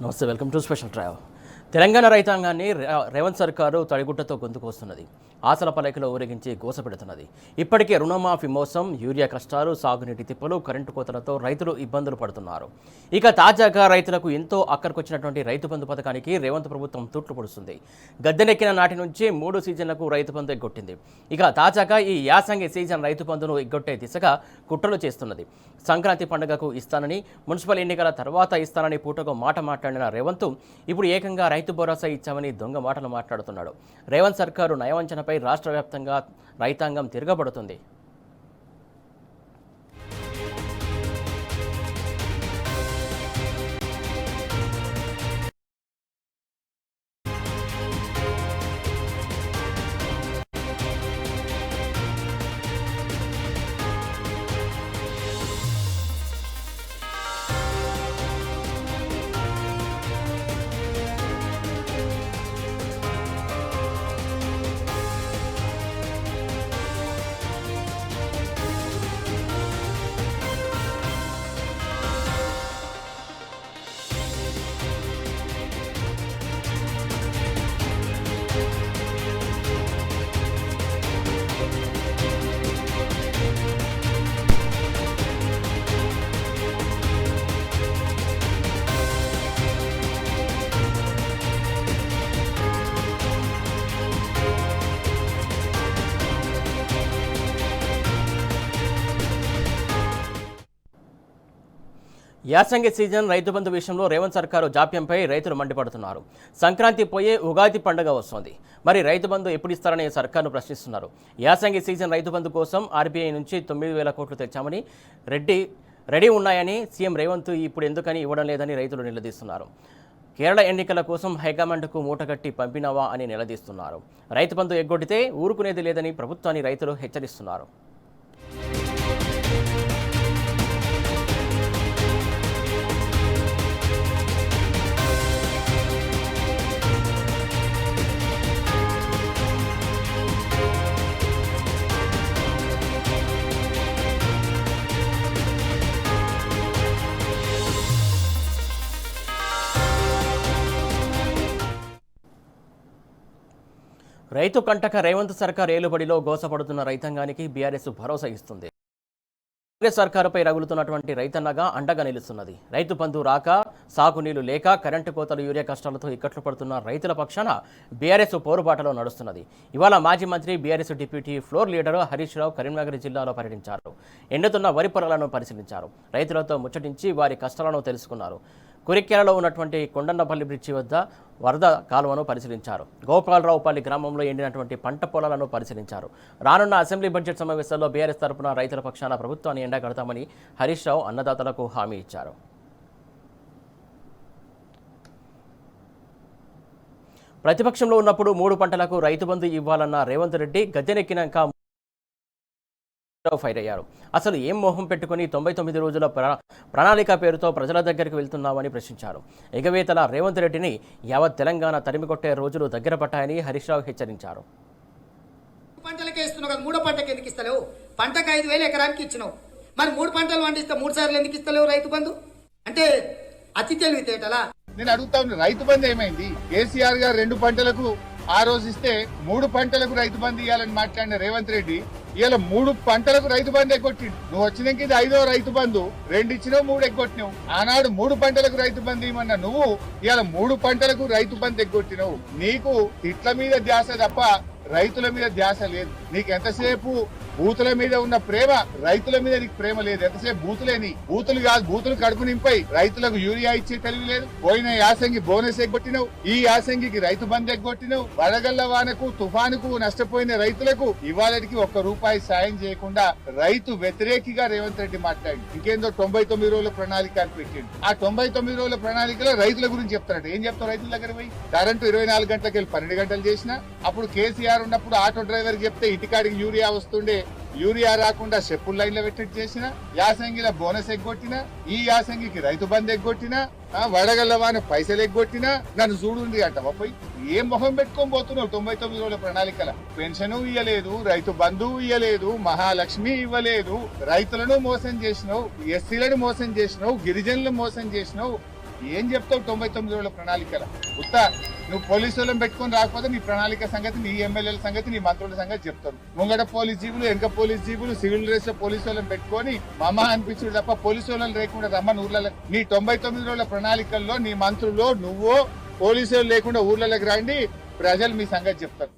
నమస్తే, welcome to special drive. Telangana రైతాంగాన్ని రేవంత్ సర్కారు తడిగుడ్డతో గొంతుకొస్తున్నది. ఆశల పలకలో ఊరేగించి గోసపెడుతున్నది. ఇప్పటికే రుణమాఫీ మోసం, యూరియా కష్టాలు, సాగునీటి తిప్పలు, కరెంటు కోతలతో రైతులు ఇబ్బందులు పడుతున్నారు. ఇక తాజాగా రైతులకు ఎంతో అక్కడికొచ్చినటువంటి రైతు బంధు పథకానికి రేవంత్ ప్రభుత్వం తూట్లు పొడుస్తుంది. గద్దెనెక్కిన నాటి నుంచి 3 సీజన్లకు రైతు బంధు ఎగ్గొట్టింది. ఇక తాజాగా ఈ యాసంగి సీజన్ రైతు బంధును ఎగ్గొట్టే దిశగా కుట్రలు చేస్తున్నది. సంక్రాంతి పండుగకు ఇస్తానని, మున్సిపల్ ఎన్నికల తర్వాత ఇస్తానని పూటకు మాట మాట్లాడిన రేవంత్ ఇప్పుడు ఏకంగా రైతు భరోసా ఇచ్చామని దొంగ మాటలు మాట్లాడుతున్నాడు. రేవంత్ సర్కారు నయవంచనపై రాష్ట్ర వ్యాప్తంగా రైతాంగం తిరగబడుతుంది. యాసంగి సీజన్ రైతు బంధు విషయంలో రేవంత్ సర్కారు జాప్యంపై రైతులు మండిపడుతున్నారు. సంక్రాంతి పోయే ఉగాది పండుగ వస్తోంది. మరి రైతు బంధు ఎప్పుడు ఇస్తారని సర్కారును ప్రశ్నిస్తున్నారు. యాసంగి సీజన్ రైతు బంధు కోసం ఆర్బీఐ నుంచి 9,000 కోట్లు తెచ్చామని రెడీ ఉన్నాయని సీఎం రేవంత్ ఇప్పుడు ఎందుకని ఇవ్వడం లేదని రైతులు నిలదీస్తున్నారు. కేరళ ఎన్నికల కోసం హైకమాండ్కు మూటగట్టి పంపినవా అని నిలదీస్తున్నారు. రైతు బంధు ఎగ్గొడితే ఊరుకునేది లేదని ప్రభుత్వాన్ని రైతులు హెచ్చరిస్తున్నారు. రైతు కంటక రేవంత్ సర్కార్ ఏలుబడిలో గోసపడుతున్న రైతాంగానికి బీఆర్ఎస్ భరోసా ఇస్తుంది. కాంగ్రెస్ సర్కారుపై రగులుతున్నటువంటి రైతన్నగా అండగా నిలుస్తున్నది. రైతు బంధు రాక, సాగునీళ్లు లేక, కరెంటు కోతలు, యూరియా కష్టాలతో ఇక్కట్లు పడుతున్న రైతుల పక్షాన బీఆర్ఎస్ పోరుబాటలో నడుస్తున్నది. ఇవాళ మాజీ మంత్రి, BRS deputy floor leader Harish Rao Karimnagar జిల్లాలో పర్యటించారు. ఎండుతున్న వరి పొలాలను పరిశీలించారు. రైతులతో ముచ్చటించి వారి కష్టాలను తెలుసుకున్నారు. కురిక్యాలలో ఉన్నటువంటి కొండన్నపల్లి బ్రిడ్జి వద్ద వరద కాలువను పరిశీలించారు. గోపాలరావుపల్లి గ్రామంలో ఎండినటువంటి పంట పొలాలను పరిశీలించారు. రానున్న అసెంబ్లీ బడ్జెట్ సమావేశాల్లో బీఆర్ఎస్ తరపున రైతుల పక్షాన ప్రభుత్వాన్ని ఎండగడతామని హరీష్ రావు అన్నదాతలకు హామీ ఇచ్చారు. ప్రతిపక్షంలో ఉన్నప్పుడు 3 పంటలకు రైతు బంధు ఇవ్వాలన్న రేవంత్ రెడ్డి గద్దెనెక్కినాక ఫైర్ అయ్యారు. అసలు ఏం మోహం పెట్టుకుని 99 రోజుల ప్రణాళిక పేరుతో ప్రజల దగ్గరికి వెళ్తున్నామని ప్రశ్నించారు. ఎగవేతల రేవంత్ రెడ్డిని యావత్ తెలంగాణ తరిమికొట్టే రోజులు దగ్గర పట్టాయని హరీష్ రావు హెచ్చరించారు. పంటలకే ఇస్తున్నావు కదా, 3వ పంటకి ఎందుకు ఇస్తలేవు? పంటకు 5,000 ఎకరానికి ఇచ్చినావు, మరి 3 పంటలు పండిస్తే 3 సార్లు ఎందుకు ఇస్తలేవు రైతు బంధు? అంటే అతి తెలివితేటలా? నేను అడుగుతా ఉన్నా, రైతు బంధు ఏమైంది? కేసీఆర్ గారు 2 పంటలకు ఆ రోజు ఇస్తే 3 పంటలకు రైతు బంధు ఇవ్వాలని మాట్లాడిన రేవంత్ రెడ్డి ఇవాళ 3 పంటలకు రైతు బంధు ఎగ్గొట్టిండు. నువ్వు వచ్చినాక ఇది 5వ రైతు బంధు, 2 ఇచ్చినావు, 3 ఎగ్గొట్టినావు. ఆనాడు 3 పంటలకు రైతు బంధు ఇవ్వమన్నా నువ్వు ఇవాళ 3 పంటలకు రైతు బంధు ఎగ్గొట్టినావు. నీకు ఇట్ల మీద ధ్యాస తప్ప రైతుల మీద ధ్యాస లేదు. నీకు ఎంతసేపు బూతుల మీద ఉన్న ప్రేమ, రైతుల మీద నీకు ప్రేమ లేదు. ఎంతసేపు బూతులేని బూతులు కాదు, బూతులు కడుపు నింపై రైతులకు యూరియా ఇచ్చే తెలివి లేదు. పోయిన యాసంగి బోనస్ ఎగ్గొట్టినవు, ఈ యాసంగికి రైతు బంధు ఎగ్గొట్టినవు. వడగళ్ల వానకు, తుఫానుకు నష్టపోయిన రైతులకు ఇవాళకి 1 రూపాయి సాయం చేయకుండా రైతు వ్యతిరేకిగా రేవంత్ రెడ్డి మాట్లాడి ఇంకేందో 99 రోజుల ప్రణాళిక అని పెట్టిండు. ఆ 99 రోజుల ప్రణాళికలో రైతుల గురించి చెప్తారట. ఏం చెప్తావు రైతుల దగ్గర పోయి? కరెంటు 24 గంటలకు వెళ్ళి 12 గంటలు చేసిన. అప్పుడు కేసీఆర్ ఉన్నప్పుడు ఆటో డ్రైవర్ చెప్తే ఇంటికాడికి యూరియా వస్తుండే, యూరియా రాకుండా చెప్పుల లైన్ లో పెట్టినట్టు చేసిన. యాసంగిలో బోనస్ ఎగ్గొట్టిన, ఈ యాసంగికి రైతు బంధు ఎగ్గొట్టిన, వడగల్లవాని పైసలు ఎగ్గొట్టినా నన్ను చూడుండి అంటావా? పోయి ఏం మొహం పెట్టుకొని పోతున్నావు? 99 రోజుల ప్రణాళికల పెన్షన్ ఇయ్యలేదు, రైతు బంధువు ఇయ్యలేదు, మహాలక్ష్మి ఇవ్వలేదు, రైతులను మోసం చేసినావు, ఎస్సీలను మోసం చేసినావు, గిరిజనులను మోసం చేసినావు, ఏం చెప్తావు 99 రోజుల ప్రణాళికల ఉత్త నువ్వు పోలీసు వాళ్ళని పెట్టుకొని రాకపోతే నీ ప్రణాళిక సంగతి, నీ ఎమ్మెల్యేల సంగతి, నీ మంత్రుల సంగతి చెప్తారు. ముంగట పోలీస్ జీబులు, వెనక పోలీస్ జీబులు, సివిల్ డ్రెస్ పోలీసు వాళ్ళని పెట్టుకొని మమ్మ అనిపించుడు తప్ప పోలీసు వాళ్ళని లేకుండా రమ్మని ఊర్లలో నీ 99 రోజుల ప్రణాళికల్లో నీ మంత్రులు నువ్వు పోలీసు వాళ్ళు లేకుండా ఊర్లలోకి రండి, ప్రజలు మీ సంగతి చెప్తారు.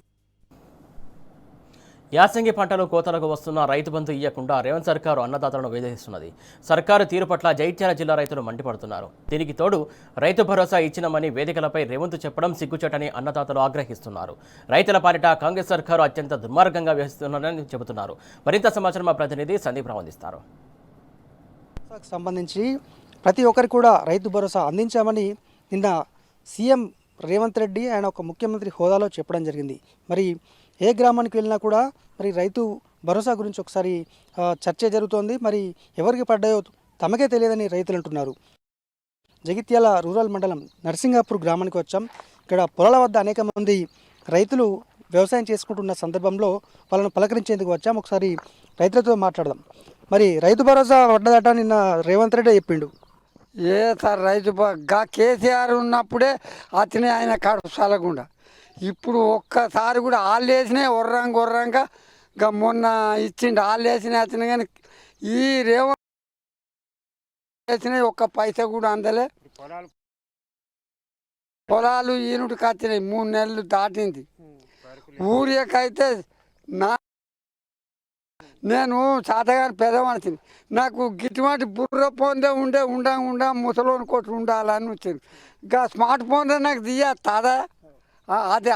యాసంగి పంటలు కోతలకు వస్తున్న రైతు బంధు ఇయ్యకుండా రేవంత్ సర్కారు అన్నదాతలను వేధిస్తున్నది. సర్కారు తీరు పట్ల జైత్యాల జిల్లా రైతులు మండిపడుతున్నారు. దీనికి తోడు రైతు భరోసా ఇచ్చినమని వేదికలపై రేవంత్ చెప్పడం సిగ్గుచేటని అన్నదాతలు ఆగ్రహిస్తున్నారు. రైతుల పాలిట కాంగ్రెస్ సర్కారు అత్యంత దుర్మార్గంగా వ్యవహరిస్తున్నారని చెబుతున్నారు. మరింత సమాచారం మా ప్రతినిధి సందీప్ రావు అందిస్తారు. సంబంధించి ప్రతి ఒక్కరికి కూడా రైతు భరోసా అందించామని నిన్న సీఎం రేవంత్ రెడ్డి ఆయన ఒక ముఖ్యమంత్రి హోదాలో చెప్పడం జరిగింది. మరి ఏ గ్రామానికి వెళ్ళినా కూడా మరి రైతు భరోసా గురించి ఒకసారి చర్చ జరుగుతోంది. మరి ఎవరికి పడ్డాయో తమకే తెలియదని రైతులు అంటున్నారు. జగిత్యాల రూరల్ మండలం నర్సింగాపూర్ గ్రామానికి వచ్చాం. ఇక్కడ పొలాల వద్ద అనేక మంది రైతులు వ్యవసాయం చేసుకుంటున్న సందర్భంలో వాళ్ళను పలకరించేందుకు వచ్చాం. ఒకసారి రైతులతో మాట్లాడదాం. మరి రైతు భరోసా పడ్డదట నిన్న రేవంత్ రెడ్డి చెప్పిండు. సార్ రైతు కేసీఆర్ ఉన్నప్పుడే అతనే ఆయన కడుపు సలగుండా. ఇప్పుడు ఒక్కసారి కూడా వాళ్ళు వేసినాయి ఒర్రంగా మొన్న ఇచ్చిండు. వాళ్ళు వేసినాయి అతను కానీ ఈ రేవంత్ వేసినాయి ఒక్క పైసా కూడా అందలే. పొలాలు ఈనుడికి వచ్చినాయి 3 నెలలు దాటింది. ఊరికైతే నేను చాతగాని పెదవనిచింది. నాకు గిట్టుబాటు బుర్ర ఫోన్దే ఉండా ముసలోని కొట్టు ఉండాలని వచ్చింది. ఇంకా స్మార్ట్ ఫోన్లో నాకు తీయదా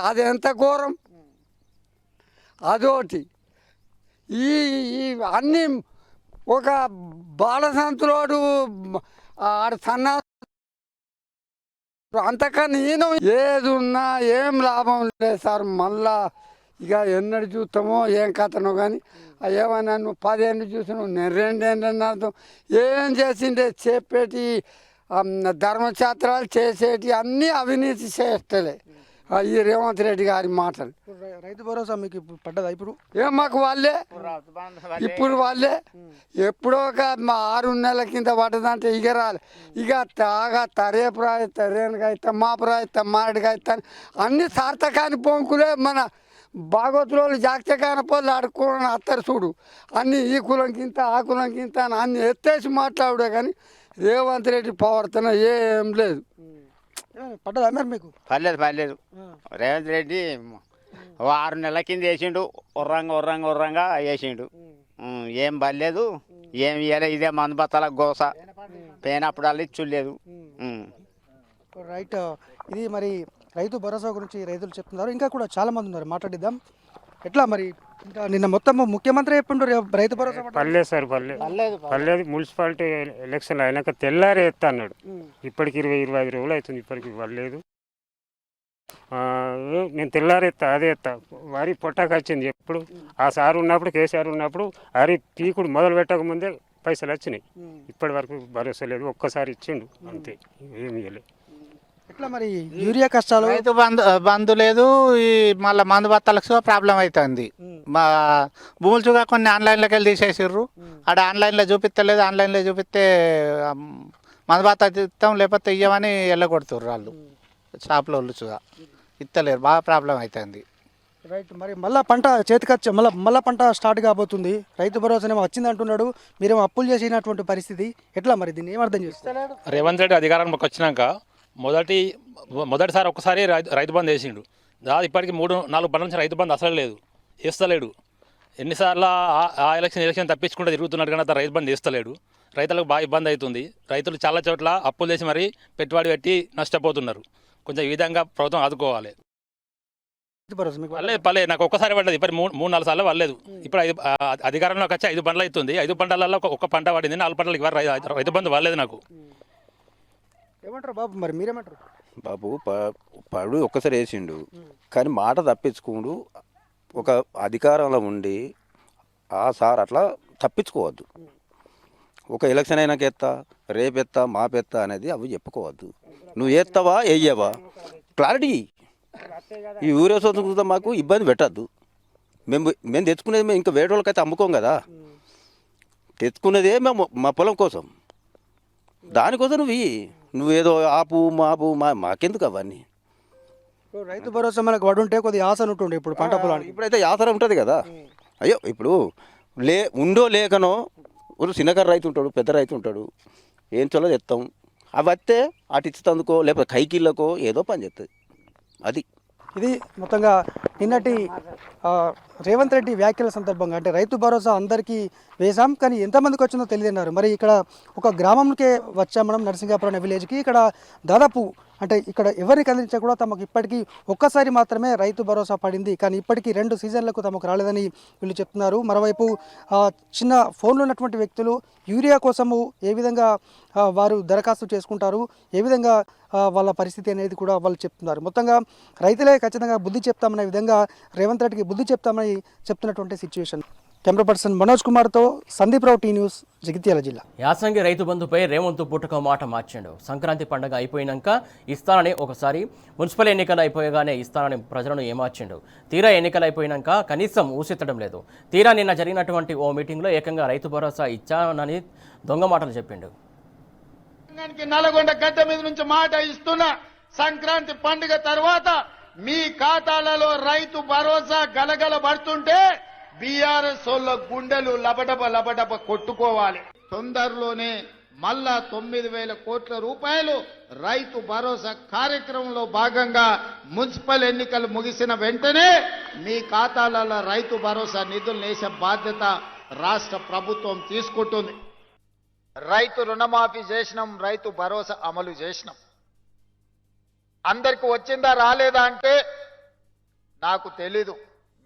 అది ఎంత ఘోరం. అదోటి ఈ అన్నీ ఒక బాలసంతులోడు ఆడు సన్నా అంతకన్నా ఈయన ఏది ఉన్నా ఏం లాభం లేదు సార్. మళ్ళా ఇక ఎన్నడు చూస్తామో ఏం కథనో కానీ ఏమన్నా నువ్వు 10 ఏళ్ళు చూసినావు, నేను 2 ఏళ్ళని అర్థం. ఏం చేసిండే చెప్పేటి ధర్మఛాత్రాలు చేసేటి అన్నీ అవినీతి చేస్తలే ఈ రేవంత్ రెడ్డి గారి మాటలు. రైతు భరోసా మీకు ఇప్పుడు పడ్డదా? ఇప్పుడు ఏం మాకు వాళ్ళే ఇప్పుడు వాళ్ళే ఎప్పుడో ఒక 6 నెలల కింద పడ్డదంటే ఇక రాలే. ఇక రేపు రాయిస్తా, రేణుగా ఇస్తా, మాపు రాయిస్తా, మారడిగా ఇస్తా అన్ని సార్థకాని పొంకులే. మన బాగోతులు జాగ్రత్తగానే పోలు ఆడుకోని అత్తరు చూడు. అన్నీ ఈ కులంకి ఇంత ఆ కులంకి ఇంత అని అన్ని ఎత్తేసి మాట్లాడే కానీ రేవంత్ రెడ్డి ప్రవర్తన ఏం లేదు. పడ్డదా మరి మీకు? పర్లేదు. రేవంత్ రెడ్డి 6 నెలల కింద వేసిండు, ఉర్రంగా వేసిండు. ఏం పర్లేదు, ఏం ఇవ్వలేదు. ఇదే మందు బత్తాల గోస పోయినప్పుడు వాళ్ళు ఇచ్చులేదు. రైట్. ఇది మరి రైతు భరోసా గురించి రైతులు చెప్తున్నారు. ఇంకా కూడా చాలా మంది ఉన్నారు, మాట్లాడిద్దాం. ఎట్లా మరి ఇంకా నిన్న మొత్తం ముఖ్యమంత్రి చెప్పిండు రైతు భరోసా పర్లేదు సార్, పర్లేదు. మున్సిపాలిటీ ఎలక్షన్ అయినాక తెల్లారే ఎత్తా అన్నాడు. ఇప్పటికి 20-25 రోజులు అవుతుంది, ఇప్పటికి పర్లేదు. నేను తెల్లారెత్తా, అదే ఎత్తా. వరి పొట్టాకు వచ్చింది ఎప్పుడు ఆ సార్ ఉన్నప్పుడు, కేసీఆర్ ఉన్నప్పుడు వరి పీకుడు మొదలు పెట్టకముందే పైసలు వచ్చినాయి. ఇప్పటి వరకు భరోసా లేదు. ఒక్కసారి ఇచ్చిండు అంతే, ఏమి ఇవ్వలేదు. ఎట్లా మరి యూరియా కష్టాలు? రైతు బంధు లేదు. ఈ మళ్ళీ మందు బత్తాలకు ప్రాబ్లం అవుతుంది. మా భూములు చూగా కొన్ని ఆన్లైన్లోకి వెళ్ళి తీసేసిర్రు. ఆడ ఆన్లైన్లో చూపిస్తలేదు. ఆన్లైన్లో చూపిస్తే మందు బత్తా ఇస్తాం లేకపోతే ఇయ్యమని వెళ్ళగొడుతుర్రు వాళ్ళు. షాప్లో వాళ్ళు చూగా ఇస్తలేరు. బాగా ప్రాబ్లం అవుతుంది. రైట్. మరి మళ్ళీ పంట చేతికొచ్చి మళ్ళీ పంట స్టార్ట్ కాబోతుంది. రైతు భరోసానేమో వచ్చింది అంటున్నాడు, మీరేమో అప్పులు చేసినటువంటి పరిస్థితి. ఎట్లా మరి దీన్ని ఏమర్థం చేస్తారు? రేవంత్ రెడ్డి అధికారంలోకి వచ్చినాక మొదటిసారి ఒక్కసారి రైతు బంధు వేసిండు. దాదాపు ఇప్పటికి 3-4 పంటల నుంచి రైతు బంధు అసలు లేదు, వేస్తలేడు. ఎన్నిసార్లు ఆ ఎలక్షన్ తప్పించుకుంటే తిరుగుతున్నాడు కానీ రైతు బంధు వేస్తలేడు. రైతులకు బాగా ఇబ్బంది అవుతుంది. రైతులు చాలా చోట్ల అప్పులు చేసి మరీ పెట్టుబడి పెట్టి నష్టపోతున్నారు. కొంచెం ఈ విధంగా ప్రభుత్వం ఆదుకోవాలి. పర్లేదు, నాకు ఒక్కసారి పడలేదు. ఇప్పుడు 3-4 సార్లు పడలేదు. ఇప్పుడు అధికారంలోకి వచ్చి 5 పంటలు అవుతుంది. 5 పంటలలో ఒక పంట పడింది. 4 పంటలకు రైతు బంధు పడలేదు నాకు. ఏమంటారు బాబు? మరి మీరేమంటారు? బాబు పడు ఒక్కసారి వేసిండు కానీ మాట తప్పించుకోండు. ఒక అధికారంలో ఉండి ఆ సార్ అట్లా తప్పించుకోవద్దు. ఒక ఎలక్షన్ అయినాక ఎత్తా, రేపెత్తా, మాపెత్తా అనేది అవి చెప్పుకోవద్దు. నువ్వు ఎత్తావా వేయవా క్లారిటీ. ఈ ఊరే చూద్దాం, మాకు ఇబ్బంది పెట్టద్దు. మేము తెచ్చుకునేది మేము ఇంకా వేరే వాళ్ళకైతే అమ్ముకోం కదా. తెచ్చుకునేదే మేము మా పొలం కోసం. దానికోసం నువ్వేదో ఆపు మాపు మాకెందుకు అవన్నీ? రైతు భరోసా మనకు పడి ఉంటే కొద్దిగా ఆశ ఉంటుండే ఇప్పుడు పంట పొలానికి. ఇప్పుడైతే యాతర ఉంటుంది కదా. అయ్యో ఇప్పుడు ఉండో లేకనో ఒక చిన్నకారు రైతు ఉంటాడు, పెద్ద రైతు ఉంటాడు, ఏం చొల్ల తెస్తాం. అవి వస్తే అటు ఇచ్చేందుకో లేకపోతే కైకిళ్ళకో ఏదో పని చేస్తుంది. అది ఇది మొత్తంగా నిన్నటి రేవంత్ రెడ్డి వ్యాఖ్యల సందర్భంగా అంటే రైతు భరోసా అందరికీ వేసాం కానీ ఎంతమందికి వచ్చిందో తెలియదన్నారు. మరి ఇక్కడ ఒక గ్రామంకే వచ్చాం మనం, నరసింగాపురం అనే విలేజ్కి. ఇక్కడ దాదాపు అంటే ఇక్కడ ఎవరికి అందించా కూడా తమకు ఇప్పటికీ ఒక్కసారి మాత్రమే రైతు భరోసా పడింది, కానీ ఇప్పటికీ 2 సీజన్లకు తమకు రాలేదని వీళ్ళు చెప్తున్నారు. మరోవైపు చిన్న ఫోన్లో ఉన్నటువంటి వ్యక్తులు యూరియా కోసము ఏ విధంగా వారు దరఖాస్తు చేసుకుంటారు, ఏ విధంగా వాళ్ళ పరిస్థితి అనేది కూడా వాళ్ళు చెప్తున్నారు. మొత్తంగా రైతులే ఖచ్చితంగా బుద్ధి చెప్తామనే విధంగా రేవంత్ రెడ్డికి బుద్ధి చెప్తామని చెప్తున్నటువంటి సిచ్యువేషన్. కెమెరా పర్సన్ మనోజ్ కుమార్తో సందీప్ రావు, టీ న్యూస్, జగిత్యాల జిల్లా. యాసంగి రైతు బంధుపై రేవంత్ పుట్టుక మాట మార్చాడు. సంక్రాంతి పండుగ అయిపోయినాక ఇస్తానని ఒకసారి, మున్సిపల్ ఎన్నికలు అయిపోయగానే ఇస్తానని ప్రజలను ఏమార్చిండు. తీరా ఎన్నికలు అయిపోయినాక కనీసం ఊసెత్తడం లేదు. తీరా నిన్న జరిగినటువంటి ఓ మీటింగ్లో ఏకంగా రైతు భరోసా ఇచ్చానని దొంగ మాటలు చెప్పిండు. నల్గొండ గడ్డ మీద నుంచి మాట ఇస్తున్నా, సంక్రాంతి పండుగ తర్వాత మీ ఖాతాలలో రైతు భరోసా గలగల పడుతుంటే బీఆర్ఎస్ వాళ్ళ గుండెలు లబడబ కొట్టుకోవాలి. తొందరలోనే మళ్ళా 9,000 కోట్ల రూపాయలు రైతు భరోసా కార్యక్రమంలో భాగంగా మున్సిపల్ ఎన్నికలు ముగిసిన వెంటనే మీ ఖాతాలలో రైతు భరోసా నిధులు వేసే బాధ్యత రాష్ట్ర ప్రభుత్వం తీసుకుంటుంది. రైతు రుణమాఫీ చేసినాం, రైతు భరోసా అమలు చేసినాం. అందరికి వచ్చిందా రాలేదా అంటే నాకు తెలీదు.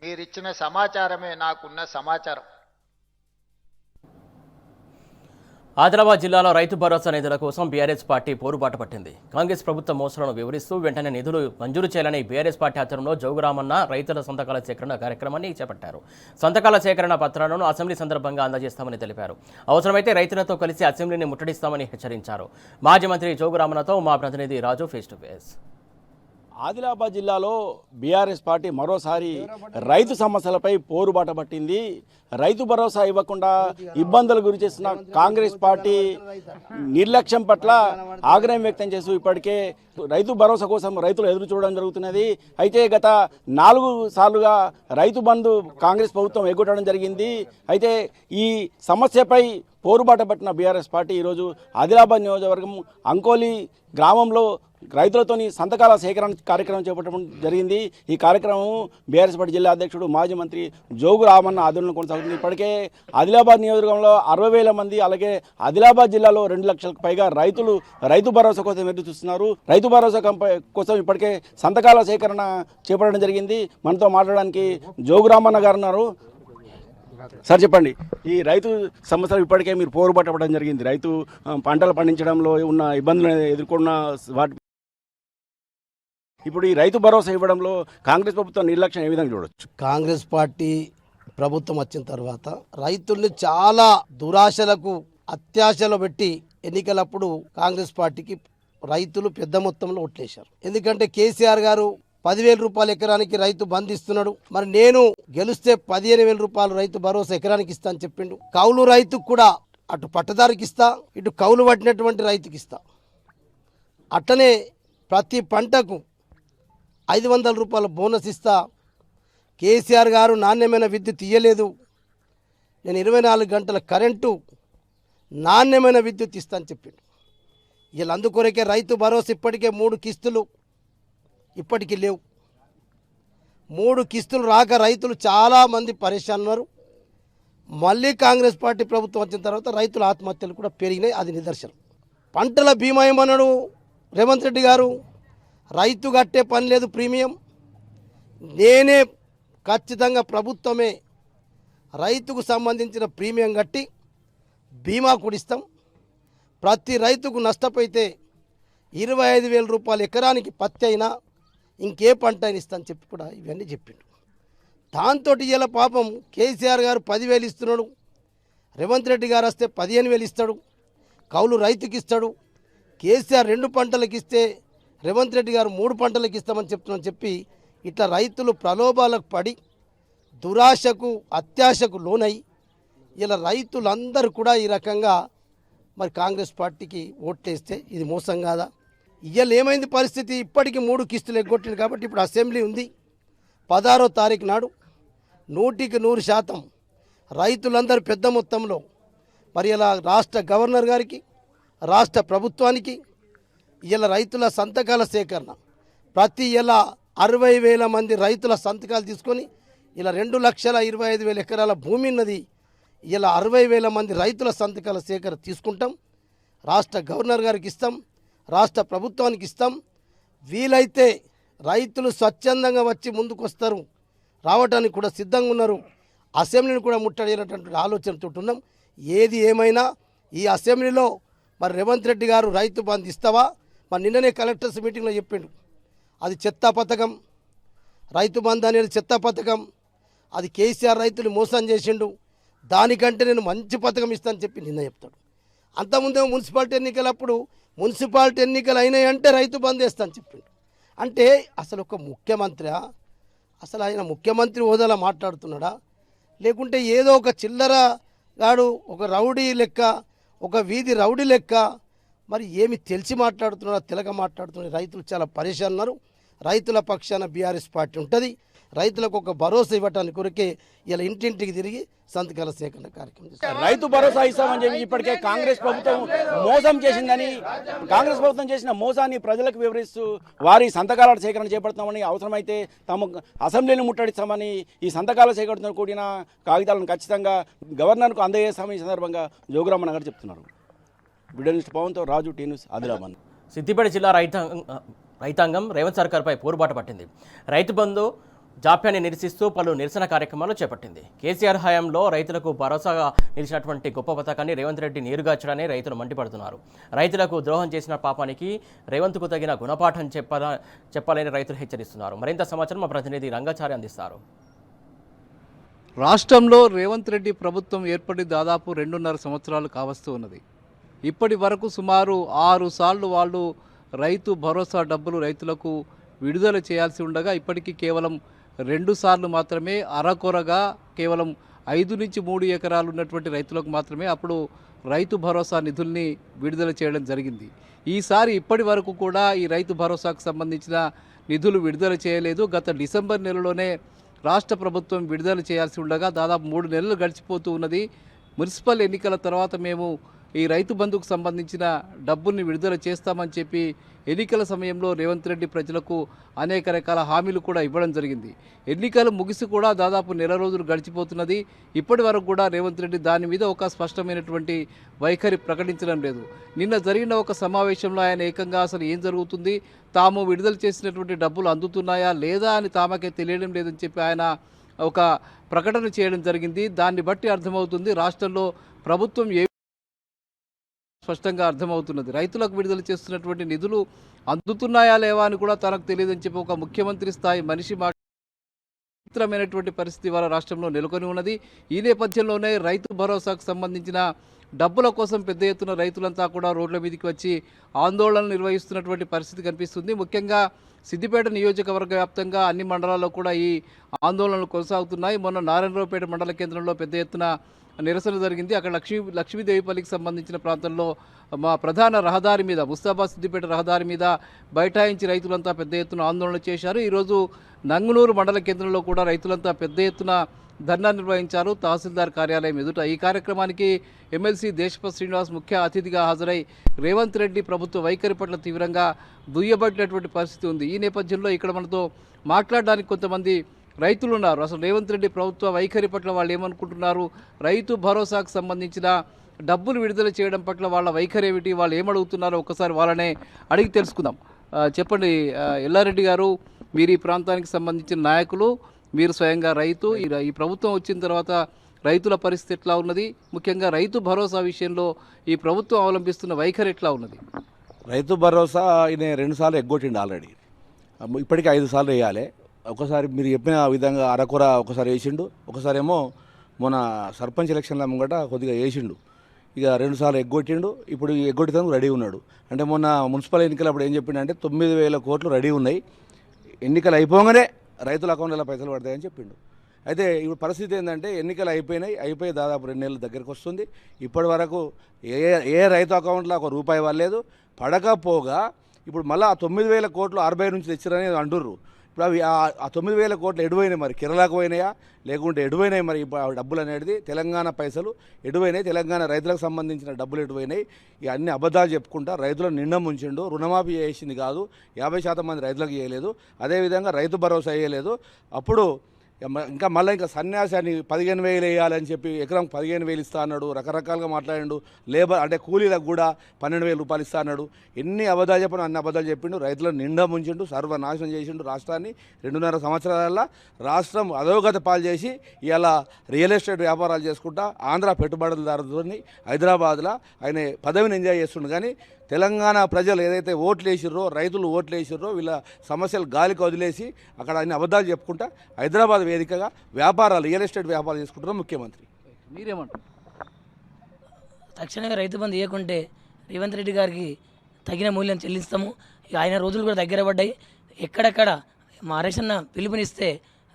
మీరిచ్చిన సమాచారమే నాకున్న సమాచారం. ఆదిలాబాద్ జిల్లాలో రైతు భరోసా నిధుల కోసం బీఆర్ఎస్ పార్టీ పోరుబాట పట్టింది. కాంగ్రెస్ ప్రభుత్వ మోసాలను వివరిస్తూ వెంటనే నిధులు మంజూరు చేయాలని బీఆర్ఎస్ పార్టీ ఆధ్వర్యంలో జోగురామన్న రైతుల సంతకాల సేకరణ కార్యక్రమాన్ని చేపట్టారు. సంతకాల సేకరణ పత్రాలను అసెంబ్లీ సందర్భంగా అందజేస్తామని తెలిపారు. అవసరమైతే రైతులతో కలిసి అసెంబ్లీని ముట్టడిస్తామని హెచ్చరించారు. మాజీ మంత్రి జోగురామన్నతో మా ప్రతినిధి రాజు ఫేస్ టు ఫేస్. ఆదిలాబాద్ జిల్లాలో బీఆర్ఎస్ పార్టీ మరోసారి రైతు సమస్యలపై పోరుబాట పట్టింది. రైతు భరోసా ఇవ్వకుండా ఇబ్బందులు గురి చేస్తున్న కాంగ్రెస్ పార్టీ నిర్లక్ష్యం పట్ల ఆగ్రహం వ్యక్తం చేస్తూ ఇప్పటికే రైతు భరోసా కోసం రైతులు ఎదురు చూడడం జరుగుతున్నది. అయితే గత 4 సార్లుగా రైతు బంధు కాంగ్రెస్ ప్రభుత్వం ఎగ్గొట్టడం జరిగింది. అయితే ఈ సమస్యపై పోరుబాట పట్టిన బీఆర్ఎస్ పార్టీ ఈరోజు ఆదిలాబాద్ నియోజకవర్గం అంకోలి గ్రామంలో రైతులతోని సంతకాల సేకరణ కార్యక్రమం చేపట్టడం జరిగింది. ఈ కార్యక్రమం బీఆర్ఎస్ పార్టీ జిల్లా అధ్యక్షుడు మాజీ మంత్రి జోగు రామన్న ఆధ్వర్యంలో కొనసాగుతుంది. ఇప్పటికే ఆదిలాబాద్ నియోజకవర్గంలో 60,000 మంది, అలాగే ఆదిలాబాద్ జిల్లాలో 2 లక్షలకు పైగా రైతులు రైతు భరోసా కోసం ఎదురు చూస్తున్నారు. రైతు భరోసా కోసం ఇప్పటికే సంతకాల సేకరణ చేపట్టడం జరిగింది. మనతో మాట్లాడడానికి జోగు రామన్న గారు ఉన్నారు. సార్ చెప్పండి, ఈ రైతు సమస్యలు ఇప్పటికే మీరు పోరుబాట పడడం జరిగింది. రైతు పంటలు పండించడంలో ఉన్న ఇబ్బందులు ఎదుర్కొన్న వాటి ఇప్పుడు ఈ రైతు భరోసా ఇవ్వడంలో కాంగ్రెస్ ప్రభుత్వం నిర్లక్ష్యం ఏ విధంగా చూడొచ్చు? కాంగ్రెస్ పార్టీ ప్రభుత్వం వచ్చిన తర్వాత రైతుల్ని చాలా దురాశలకు అత్యాశలో పెట్టి ఎన్నికలప్పుడు కాంగ్రెస్ పార్టీకి రైతులు పెద్ద మొత్తంలో ఓట్లేశారు. ఎందుకంటే కేసీఆర్ గారు 10,000 రూపాయలు ఎకరానికి రైతు బంధు ఇస్తున్నాడు. మరి నేను గెలిస్తే 15,000 రూపాయలు రైతు భరోసా ఎకరానికి ఇస్తా అని చెప్పిండు. కౌలు రైతుకు కూడా అటు పట్టదారికి ఇస్తా, ఇటు కౌలు పట్టినటువంటి రైతుకి ఇస్తా. అట్లనే ప్రతి పంటకు 500 రూపాయల బోనస్ ఇస్తా. కేసీఆర్ గారు నాణ్యమైన విద్యుత్ ఇయ్యలేదు, నేను 24 గంటల కరెంటు నాణ్యమైన విద్యుత్ ఇస్తా అని చెప్పిండు. వీళ్ళు అందుకొరకే రైతు భరోసా ఇప్పటికే 3 కిస్తులు ఇప్పటికీ లేవు. 3 కిస్తులు రాక రైతులు చాలామంది పరేషాన్ ఉన్నారు. మళ్ళీ కాంగ్రెస్ పార్టీ ప్రభుత్వం వచ్చిన తర్వాత రైతుల ఆత్మహత్యలు కూడా పెరిగినాయి, అది నిదర్శనం. పంటల బీమా ఏమన్నాడు రేవంత్ రెడ్డి గారు, రైతు కట్టే పని లేదు ప్రీమియం, నేనే ఖచ్చితంగా ప్రభుత్వమే రైతుకు సంబంధించిన ప్రీమియం కట్టి బీమా కుడిస్తాం. ప్రతి రైతుకు నష్టపోయితే 25,000 రూపాయలు ఎకరానికి పత్తి అయినా ఇంకే పంట అయినా ఇస్తాను చెప్పి కూడా ఇవన్నీ చెప్పిండు. దాంతో ఇలా పాపం కేసీఆర్ గారు 10,000 ఇస్తున్నాడు, రేవంత్ రెడ్డి గారు వస్తే 15,000 ఇస్తాడు, కౌలు రైతుకి ఇస్తాడు. కేసీఆర్ 2 పంటలకు ఇస్తే రేవంత్ రెడ్డి గారు 3 పంటలకు ఇస్తామని చెప్తున్నామని చెప్పి ఇట్లా రైతులు ప్రలోభాలకు పడి దురాశకు అత్యాశకు లోనై ఇలా రైతులందరూ కూడా ఈ రకంగా మరి కాంగ్రెస్ పార్టీకి ఓట్లేస్తే ఇది మోసం కాదా? ఇవాళ ఏమైంది పరిస్థితి? ఇప్పటికీ 3 కిస్తులు ఎగ్గొట్టింది కాబట్టి ఇప్పుడు అసెంబ్లీ ఉంది. 16వ తారీఖు నాడు 100% రైతులందరూ పెద్ద మొత్తంలో మరి ఇలా రాష్ట్ర గవర్నర్ గారికి, రాష్ట్ర ప్రభుత్వానికి ఇలా రైతుల సంతకాల సేకరణ ప్రతి ఇలా 60,000 మంది రైతుల సంతకాలు తీసుకొని ఇలా 2,25,000 ఎకరాల భూమి ఉన్నది. ఇలా 60,000 మంది రైతుల సంతకాల సేకరణ తీసుకుంటాం. రాష్ట్ర గవర్నర్ గారికి ఇస్తాం, రాష్ట్ర ప్రభుత్వానికి ఇస్తాం. వీలైతే రైతులు స్వచ్ఛందంగా వచ్చి ముందుకు వస్తారు, రావడానికి కూడా సిద్ధంగా ఉన్నారు. అసెంబ్లీని కూడా ముట్టడినటువంటి ఆలోచనతో ఉన్నాం. ఏది ఏమైనా ఈ అసెంబ్లీలో మరి రేవంత్ రెడ్డి గారు రైతు బంధు ఇస్తావా? మరి నిన్ననే కలెక్టర్స్ మీటింగ్లో చెప్పిండు, అది చెత్త పథకం, రైతు బంధు అనేది చెత్త పథకం, అది కేసీఆర్ రైతులు మోసం చేసిండు, దానికంటే నేను మంచి పథకం ఇస్తానని చెప్పి నిన్న చెప్తాడు. అంతకుముందేమో మున్సిపాలిటీ ఎన్నికలప్పుడు మున్సిపాలిటీ ఎన్నికలు అయినాయంటే రైతు బంధు వేస్తానని చెప్పిండు. అంటే అసలు ఒక ముఖ్యమంత్రి, అసలు ఆయన ముఖ్యమంత్రి హోదాలో మాట్లాడుతున్నాడా, లేకుంటే ఏదో ఒక చిల్లర గాడు, ఒక రౌడీ లెక్క, ఒక వీధి రౌడీ లెక్క మరి ఏమి తెలిసి మాట్లాడుతున్నాడా, తెలక మాట్లాడుతున్నాడు? రైతులు చాలా పరేషాన్ ఉన్నారు. రైతుల పక్షాన బీఆర్ఎస్ పార్టీ ఉంటుంది. రైతులకు ఒక భరోసా ఇవ్వటానికి కొరకే ఇలా ఇంటింటికి తిరిగి సంతకాల సేకరణ కార్యక్రమం చేస్తారు. రైతు భరోసా ఇస్తామని చెప్పి ఇప్పటికే కాంగ్రెస్ ప్రభుత్వం మోసం చేసిందని, కాంగ్రెస్ ప్రభుత్వం చేసిన మోసాన్ని ప్రజలకు వివరిస్తూ వారి సంతకాల సేకరణ చేపడతామని, అవసరమైతే తమ అసెంబ్లీని ముట్టడిస్తామని ఈ సంతకాల సేకరణతో కూడిన కాగితాలను ఖచ్చితంగా గవర్నర్కు అందజేస్తామని ఈ సందర్భంగా జోగురామన్ గారు చెప్తున్నారు. వీడియో న్యూస్ పవన్తో రాజు, టీ న్యూస్, ఆదిలాబాద్. సిద్దిపేట జిల్లా రైతాంగం రేవంత్ సర్కార్పై పోరుబాట పట్టింది. రైతు బంధు జాప్యాన్ని నిరసిస్తూ పలు నిరసన కార్యక్రమాలు చేపట్టింది. కేసీఆర్ హయాంలో రైతులకు భరోసాగా నిలిచినటువంటి గొప్ప పథకాన్ని రేవంత్ రెడ్డి నీరుగార్చడాన్ని రైతులు మండిపడుతున్నారు. రైతులకు ద్రోహం చేసిన పాపానికి రేవంత్కు తగిన గుణపాఠం చెప్పాలని రైతులు హెచ్చరిస్తున్నారు. మరింత సమాచారం మా ప్రతినిధి రంగాచారి అందిస్తారు. రాష్ట్రంలో రేవంత్ రెడ్డి ప్రభుత్వం ఏర్పడి దాదాపు 2.5 సంవత్సరాలు కావస్తూ ఉన్నది. ఇప్పటి వరకు సుమారు 6 సార్లు వాళ్ళు రైతు భరోసా డబ్బులు రైతులకు విడుదల చేయాల్సి ఉండగా ఇప్పటికీ కేవలం 2 సార్లు మాత్రమే అరకొరగా కేవలం 5 నుంచి 3 ఎకరాలు ఉన్నటువంటి రైతులకు మాత్రమే అప్పుడు రైతు భరోసా నిధుల్ని విడుదల చేయడం జరిగింది. ఈసారి ఇప్పటి వరకు కూడా ఈ రైతు భరోసాకు సంబంధించిన నిధులు విడుదల చేయలేదు. గత డిసెంబర్ నెలలోనే రాష్ట్ర ప్రభుత్వం విడుదల చేయాల్సి ఉండగా దాదాపు 3 నెలలు గడిచిపోతూ ఉన్నది. మున్సిపల్ ఎన్నికల తర్వాత మేము ఈ రైతు బంధుకు సంబంధించిన డబ్బుల్ని విడుదల చేస్తామని చెప్పి ఎన్నికల సమయంలో రేవంత్ రెడ్డి ప్రజలకు అనేక రకాల హామీలు కూడా ఇవ్వడం జరిగింది. ఎన్నికలు ముగిసి కూడా దాదాపు నెల రోజులు గడిచిపోతున్నది. ఇప్పటి వరకు కూడా రేవంత్ రెడ్డి దాని మీద ఒక స్పష్టమైనటువంటి వైఖరి ప్రకటించడం లేదు. నిన్న జరిగిన ఒక సమావేశంలో ఆయన ఏకంగా అసలు ఏం జరుగుతుంది, తాము విడుదల చేసినటువంటి డబ్బులు అందుతున్నాయా లేదా అని తామకే తెలియడం లేదని చెప్పి ఆయన ఒక ప్రకటన చేయడం జరిగింది. దాన్ని బట్టి అర్థమవుతుంది రాష్ట్రంలో ప్రభుత్వం స్పష్టంగా అర్థమవుతున్నది. రైతులకు విడుదల చేస్తున్నటువంటి నిధులు అందుతున్నాయా లేవా అని కూడా తనకు తెలియదని చెప్పి ఒక ముఖ్యమంత్రి స్థాయి మనిషి విచిత్రమైనటువంటి పరిస్థితి వాళ్ళ రాష్ట్రంలో నెలకొని ఉన్నది. ఈ నేపథ్యంలోనే రైతు భరోసాకు సంబంధించిన డబ్బుల కోసం పెద్ద ఎత్తున రైతులంతా కూడా రోడ్ల మీదకి వచ్చి ఆందోళనలు నిర్వహిస్తున్నటువంటి పరిస్థితి కనిపిస్తుంది. ముఖ్యంగా సిద్దిపేట నియోజకవర్గ వ్యాప్తంగా అన్ని మండలాల్లో కూడా ఈ ఆందోళనలు కొనసాగుతున్నాయి. మొన్న నారాయణరావుపేట మండల కేంద్రంలో పెద్ద ఎత్తున నిరసన జరిగింది. అక్కడ లక్ష్మీదేవిపల్లికి సంబంధించిన ప్రాంతంలో మా ప్రధాన రహదారి మీద ముస్తాబాద్ సిద్దిపేట రహదారి మీద బైఠాయించి రైతులంతా పెద్ద ఎత్తున ఆందోళన చేశారు. ఈరోజు నంగునూరు మండల కేంద్రంలో కూడా రైతులంతా పెద్ద ఎత్తున ధర్నా నిర్వహించారు తహసీల్దార్ కార్యాలయం ఎదుట. ఈ కార్యక్రమానికి ఎమ్మెల్సీ దేశపతి శ్రీనివాస్ ముఖ్య అతిథిగా హాజరై రేవంత్ రెడ్డి ప్రభుత్వ వైఖరి పట్ల తీవ్రంగా దుయ్యబట్టినటువంటి పరిస్థితి ఉంది. ఈ నేపథ్యంలో ఇక్కడ మనతో మాట్లాడడానికి కొంతమంది రైతులు ఉన్నారు. అసలు రేవంత్ రెడ్డి ప్రభుత్వ వైఖరి పట్ల వాళ్ళు ఏమనుకుంటున్నారు, రైతు భరోసాకు సంబంధించిన డబ్బులు విడుదల చేయడం పట్ల వాళ్ళ వైఖరి ఏమిటి, వాళ్ళు ఏమడుగుతున్నారో ఒకసారి వాళ్ళనే అడిగి తెలుసుకుందాం. చెప్పండి ఎల్లారెడ్డి గారు, మీరు ఈ ప్రాంతానికి సంబంధించిన నాయకులు, మీరు స్వయంగా రైతు. ఈ ప్రభుత్వం వచ్చిన తర్వాత రైతుల పరిస్థితి ఎట్లా ఉన్నది, ముఖ్యంగా రైతు భరోసా విషయంలో ఈ ప్రభుత్వం అవలంబిస్తున్న వైఖరి ఎట్లా ఉన్నది? రైతు భరోసా ఈయన 2 సార్లు ఎగ్గొట్టిండు ఆల్రెడీ. ఇప్పటికీ 5 సార్లు వేయాలి. ఒకసారి మీరు చెప్పిన విధంగా అరకొర ఒకసారి వేసిండు, ఒకసారి ఏమో మన సర్పంచ్ ఎలక్షన్ల ముంగట కొద్దిగా వేసిండు. ఇక 2 సార్లు ఎగ్గొట్టిండు. ఇప్పుడు ఎగ్గొట్టేందుకు రెడీ ఉన్నాడు. అంటే మొన్న మున్సిపల్ ఎన్నికలు అప్పుడు ఏం చెప్పిండంటే 9,000 కోట్లు రెడీ ఉన్నాయి, ఎన్నికలు అయిపోగానే రైతుల అకౌంట్లో పైసలు పడతాయని చెప్పిండు. అయితే ఇప్పుడు పరిస్థితి ఏంటంటే ఎన్నికలు అయిపోయి దాదాపు 2 నెలల దగ్గరికి వస్తుంది. ఇప్పటి వరకు ఏ రైతు అకౌంట్లో ఒక రూపాయి ఇవ్వలేదు. పడకపోగా ఇప్పుడు మళ్ళీ ఆ 9,000 కోట్లు 60 నుంచి తెచ్చారని అంటుర్రు. ఇప్పుడు అవి ఆ 9,000 కోట్లు ఎడువైనాయి, మరి కేరళకు పోయినాయా లేకుంటే ఎడువైనాయి? మరి ఇప్పుడు డబ్బులు అనేది తెలంగాణ పైసలు ఎడువైనాయి, తెలంగాణ రైతులకు సంబంధించిన డబ్బులు ఎడువైనాయి. ఇక అన్ని అబద్ధాలు చెప్పుకుంటా రైతులను నిండా ముంచిండు. రుణమాఫీ చేసింది కాదు, 50% మంది రైతులకు చేయలేదు. అదేవిధంగా రైతు భరోసా వేయలేదు. అప్పుడు ఇంకా సన్యాసి అని 15,000 వేయాలని చెప్పి ఎకరం 15,000 ఇస్తా అన్నాడు. రకరకాలుగా మాట్లాడిండు. లేబర్ అంటే కూలీలకు కూడా 12,000 రూపాయలు ఇస్తా అన్నాడు. ఎన్ని అబద్ధాలు చెప్పినా అన్ని అబద్ధాలు చెప్పిండు. రైతులను నిండా ముంచిండు, సర్వనాశనం చేసిండు రాష్ట్రాన్ని. 2.5 సంవత్సరాల రాష్ట్రం అధోగతి పాలు చేసి ఇలా రియల్ ఎస్టేట్ వ్యాపారాలు చేసుకుంటా ఆంధ్ర పెట్టుబడులదారుతో హైదరాబాద్లో ఆయన పదవిని ఎంజాయ్ చేస్తుండు. కానీ తెలంగాణ ప్రజలు ఏదైతే ఓట్లు వేసిర్రో, రైతులు ఓట్లు వేసిర్రో, వీళ్ళ సమస్యలు గాలికి వదిలేసి అక్కడ అన్ని అబద్ధాలు చెప్పుకుంటా హైదరాబాద్ వేదికగా వ్యాపారాలు రియల్ ఎస్టేట్ వ్యాపారాలు చేసుకుంటున్నారు ముఖ్యమంత్రి. మీరేమంటారు? తక్షణంగా రైతు బంధు ఇవ్వకుంటే రేవంత్ రెడ్డి గారికి తగిన మూల్యం చెల్లిస్తాము. ఆయన రోజులు కూడా దగ్గర పడ్డాయి. ఎక్కడెక్కడ మా హరీష్ అన్న పిలుపునిస్తే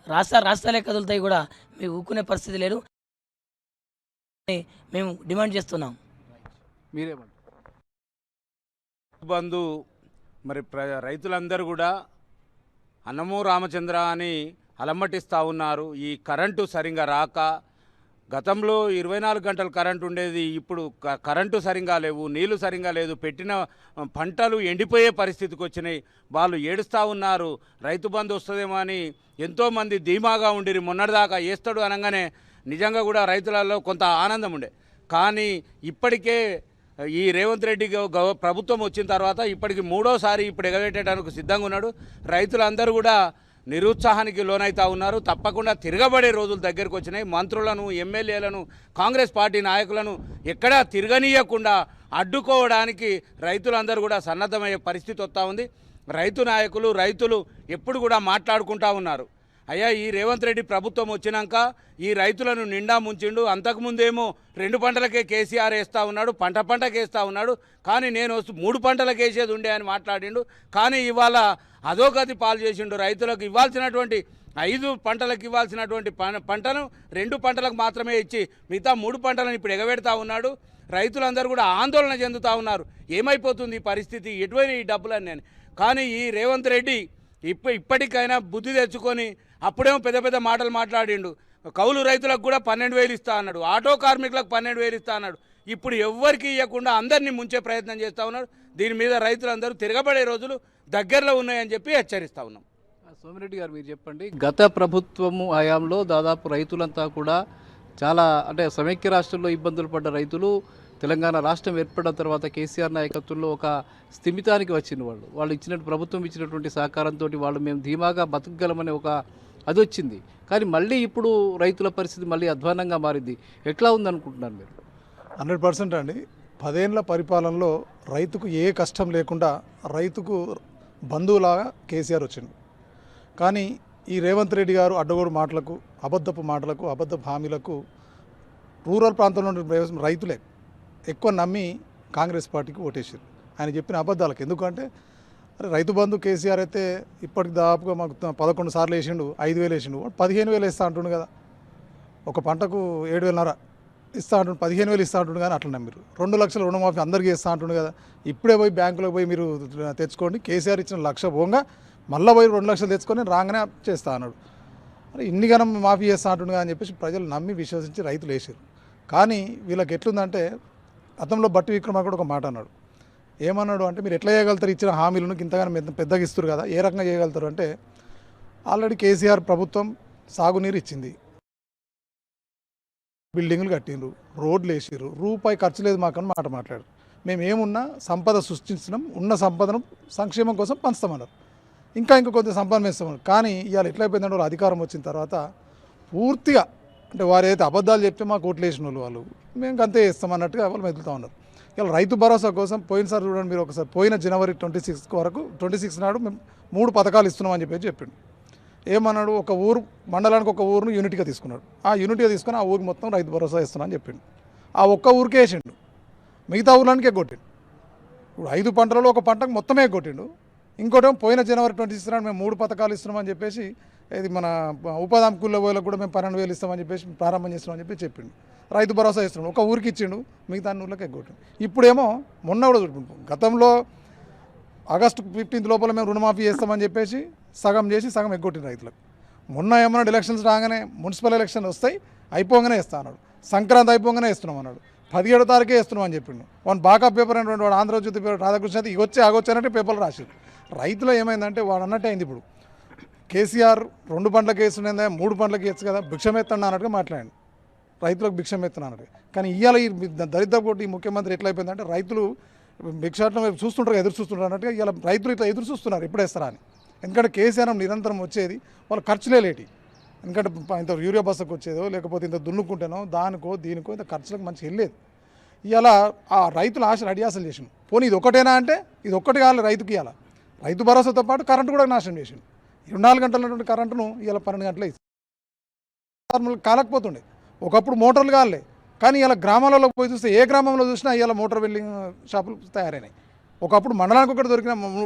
రాష్ట్రాలే కదులుతాయి కూడా మీకు ఊక్కునే పరిస్థితి లేదు మేము డిమాండ్ చేస్తున్నాం. మీరేమంటారు? బంధు మరి రైతులందరూ కూడా అన్నమో రామచంద్ర అని అలమటిస్తూ ఉన్నారు. ఈ కరెంటు సరిగా రాక, గతంలో 24 గంటలు కరెంటు ఉండేది, ఇప్పుడు కరెంటు సరిగా లేవు, నీళ్లు సరిగా లేదు, పెట్టిన పంటలు ఎండిపోయే పరిస్థితికి వచ్చినాయి. వాళ్ళు ఏడుస్తూ ఉన్నారు. రైతు బంధు వస్తుందేమో అని ఎంతోమంది ధీమాగా ఉండిరి. మొన్నటిదాకా వేస్తాడు అనగానే నిజంగా కూడా రైతులలో కొంత ఆనందం ఉండే. కానీ ఇప్పటికే ఈ రేవంత్ రెడ్డి ప్రభుత్వం వచ్చిన తర్వాత ఇప్పటికి 3వసారి ఇప్పుడు ఎగవేయడానికి సిద్ధంగా ఉన్నాడు. రైతులందరూ కూడా నిరుత్సాహానికి లోనైతా ఉన్నారు. తప్పకుండా తిరగబడే రోజులు దగ్గరకు వచ్చినాయి. మంత్రులను, ఎమ్మెల్యేలను, కాంగ్రెస్ పార్టీ నాయకులను ఎక్కడా తిరగనీయకుండా అడ్డుకోవడానికి రైతులందరూ కూడా సన్నద్ధమయ్యే పరిస్థితి వస్తూ ఉంది. రైతులు ఎప్పుడు కూడా మాట్లాడుకుంటూ ఉన్నారు. అయ్యా, ఈ రేవంత్ రెడ్డి ప్రభుత్వం వచ్చినాక ఈ రైతులను నిండా ముంచిండు. అంతకుముందేమో 2 పంటలకే కేసీఆర్ వేస్తూ ఉన్నాడు, పంటకి వేస్తూ ఉన్నాడు. కానీ నేను 3 పంటలకు వేసేది ఉండే అని మాట్లాడిండు. కానీ ఇవాళ అధోగతి పాలు చేసిండు. రైతులకు ఇవ్వాల్సినటువంటి 5 పంటలకు ఇవ్వాల్సినటువంటి పంటను 2 పంటలకు మాత్రమే ఇచ్చి మిగతా 3 పంటలను ఇప్పుడు ఎగబెడతా ఉన్నాడు. రైతులందరూ కూడా ఆందోళన చెందుతూ ఉన్నారు. ఏమైపోతుంది ఈ పరిస్థితి, ఎటువైనా ఈ డబ్బులని నేను. కానీ ఈ రేవంత్ రెడ్డి ఇప్పటికైనా బుద్ధి తెచ్చుకొని, అప్పుడేమో పెద్ద పెద్ద మాటలు మాట్లాడిండు. కౌలు రైతులకు కూడా 12,000 ఇస్తా అన్నాడు, ఆటో కార్మికులకు 12,000 ఇస్తా అన్నాడు. ఇప్పుడు ఎవ్వరికి ఇవ్వకుండా అందరినీ ముంచే ప్రయత్నం చేస్తూ ఉన్నాడు. దీని మీద రైతులందరూ తిరగబడే రోజులు దగ్గరలో ఉన్నాయని చెప్పి హెచ్చరిస్తూ ఉన్నాం. సోమిరెడ్డి గారు, మీరు చెప్పండి. గత ప్రభుత్వము హయాంలో దాదాపు రైతులంతా కూడా చాలా అంటే సమైక్య రాష్ట్రంలో ఇబ్బందులు పడ్డ రైతులు తెలంగాణ రాష్ట్రం ఏర్పడిన తర్వాత కేసీఆర్ నాయకత్వంలో ఒక స్థిమితానికి వచ్చిన వాళ్ళు ఇచ్చినట్టు ప్రభుత్వం ఇచ్చినటువంటి సహకారంతో వాళ్ళు మేము ధీమాగా బతకగలమనే ఒక అది వచ్చింది. కానీ మళ్ళీ ఇప్పుడు రైతుల పరిస్థితి మళ్ళీ అధ్వానంగా మారింది. ఎట్లా ఉందనుకుంటున్నారు మీరు? 100% అండి. 10 ఏళ్ల పరిపాలనలో రైతుకు ఏ కష్టం లేకుండా రైతుకు బంధువులాగా కేసీఆర్ వచ్చిండు. కానీ ఈ రేవంత్ రెడ్డి గారు అడ్డగోడు మాటలకు, అబద్ధపు హామీలకు రూరల్ ప్రాంతంలో ఉన్న రైతులే ఎక్కువ నమ్మి కాంగ్రెస్ పార్టీకి ఓటేసారు ఆయన చెప్పిన అబద్ధాలకు. ఎందుకంటే రైతు బంధు కేసీఆర్ అయితే ఇప్పటికి దాదాపుగా మాకు 11 సార్లు వేసిండు, 5,000 వేసిండు, 15,000 ఇస్తా అంటుండు కదా. ఒక పంటకు 7,500 ఇస్తా అంటుండు, 15,000 ఇస్తా అంటుండు. కానీ అట్లా నమ్మిరు. 2 లక్షల రుణమాఫీ అందరికీ ఇస్తా అంటుండు కదా. ఇప్పుడే పోయి బ్యాంకులోకి పోయి మీరు తెచ్చుకోండి, కేసీఆర్ ఇచ్చిన 1,00,000 పోగా మళ్ళీ పోయి 2 లక్షలు తెచ్చుకొని రాగానే చేస్తా అన్నాడు. ఇన్ని గణం మాఫీ చేస్తా అంటుండు అని చెప్పేసి ప్రజలు నమ్మి విశ్వసించి రైతులు వేసారు. కానీ వీళ్ళకి ఎట్లుందంటే, గతంలో బట్టి విక్రమార్క కూడా ఒక మాట అన్నాడు. ఏమన్నాడు అంటే, మీరు ఎట్లా చేయగలుగుతారు, ఇచ్చిన హామీలను ఇంతగానో పెద్దగా ఇస్తారు కదా, ఏ రకంగా చేయగలుగుతారు అంటే, ఆల్రెడీ కేసీఆర్ ప్రభుత్వం సాగునీరు ఇచ్చింది, బిల్డింగులు కట్టిండ్రు, రోడ్లు వేసిర్రు, రూపాయి ఖర్చు లేదు మాకని మాట మాట్లాడారు. మేము ఏమున్నా సంపద సృష్టించినాం, ఉన్న సంపదను సంక్షేమం కోసం పంచుతామన్నారు. ఇంకా కొంత సంపద వేస్తామన్నారు. కానీ ఇవాళ ఎట్లయిపోయిందంటే, వాళ్ళు అధికారం వచ్చిన తర్వాత పూర్తిగా అంటే వారు ఏదైతే అబద్ధాలు చెప్తే మాకు ఓట్లు వేసిన వాళ్ళు మేము అంతే ఇస్తామన్నట్టుగా వాళ్ళు మెదులుతూ ఉన్నారు. ఇలా రైతు భరోసా కోసం పోయినసారి చూడండి మీరు ఒకసారి, పోయిన జనవరి 26 నాడు మేము 3 పథకాలు ఇస్తున్నామని చెప్పిండు. ఏమన్నాడు, ఒక ఊరు మండలానికి ఒక ఊరును యూనిట్గా తీసుకున్నాడు. ఆ యూనిట్గా తీసుకొని ఆ ఊరికి మొత్తం రైతు భరోసా ఇస్తున్నా అని చెప్పిండు. ఆ ఒక్క ఊరికే వేసిండు, మిగతా ఊర్లకే కొట్టిండు. ఇప్పుడు 5 పంటలలో ఒక పంటకు మొత్తమే కొట్టిండు. ఇంకోటేమో పోయిన జనవరి 26 నాడు మేము 3 పథకాలు ఇస్తున్నామని చెప్పేసి ఇది మన ఉపాధి హామీ కూలీల వాళ్ళకు కూడా మేము 12,000 ఇస్తామని చెప్పేసి ప్రారంభం చేస్తామని చెప్పి చెప్పిండు. రైతు భరోసా ఇస్తున్నాడు, ఒక ఊరికి ఇచ్చిండు, మిగతా అన్ని ఊళ్ళకి ఎగ్గొట్టిండు. ఇప్పుడేమో మొన్న కూడా గతంలో ఆగస్టు 15 లోపల మేము రుణమాఫీ చేస్తామని చెప్పేసి సగం చేసి సగం ఎగ్గొట్టింది రైతులకు. మొన్న ఏమన్నాడు, ఎలక్షన్స్ రాగానే మున్సిపల్ ఎలక్షన్ వస్తాయి అయిపోగానే ఇస్తా అన్నాడు, సంక్రాంతి అయిపోగానే ఇస్తున్నాం అన్నాడు, 17వ తారీఖే ఇస్తున్నాం అని చెప్పిండు. వాడు బాకా పేపర్ అనేటువంటి వాడు ఆంధ్రజ్యోతి పేపర్ రాధాకృష్ణ అయితే ఇగొచ్చి ఆగొచ్చానంటే పేపర్లు రాశారు. రైతులో ఏమైందంటే వాడు అన్నట్టు అయింది. ఇప్పుడు కేసీఆర్ 2 పంటలకు వేస్తుండే 3 పంటలకు వేయచ్చు కదా, భిక్షం ఎత్తండి అన్నట్టుగా మాట్లాడండి, రైతులకు భిక్షం ఎత్తున్నా అన్నట్టు. కానీ ఇవాళ ఈ దరిద్ర కొట్టి ఈ ముఖ్యమంత్రి ఎట్లయిపోయిందంటే రైతులు భిక్షాటం వైపు చూస్తుంటారు, ఎదురు చూస్తుంటారు అన్నట్టుగా ఇవాళ రైతులు ఇట్లా ఎదురు చూస్తున్నారు ఎప్పుడు వేస్తారా అని. ఎందుకంటే కేసీఆర్ నిరంతరం వచ్చేది వాళ్ళ ఖర్చులే లేటి. ఎందుకంటే ఇంత యూరియా బస్సుకు వచ్చేదో లేకపోతే ఇంత దున్నుకుంటేనో దానికో దీనికో ఇంత ఖర్చులకు మంచిగా వెళ్ళేది. ఇవాళ ఆ రైతుల ఆశలు అడియాసలు చేసిండు. పోనీ ఇది ఒక్కటేనా అంటే ఇది ఒక్కటి కావాలి రైతుకి. ఇవాళ రైతు భరోసాతో పాటు కరెంటు కూడా నాశనం చేసిండు. 24 గంటల కరెంటును ఇవాళ 12 గంటలు ఇస్తుంది. కాలకపోతుండే ఒకప్పుడు మోటార్లు కాలే, కానీ ఇలా గ్రామాలలో పోయి చూస్తే ఏ గ్రామంలో చూసినా ఇవాళ మోటార్ వెల్డింగ్ షాపులు తయారైనాయి. ఒకప్పుడు మండలానికి ఒకటి దొరికిన,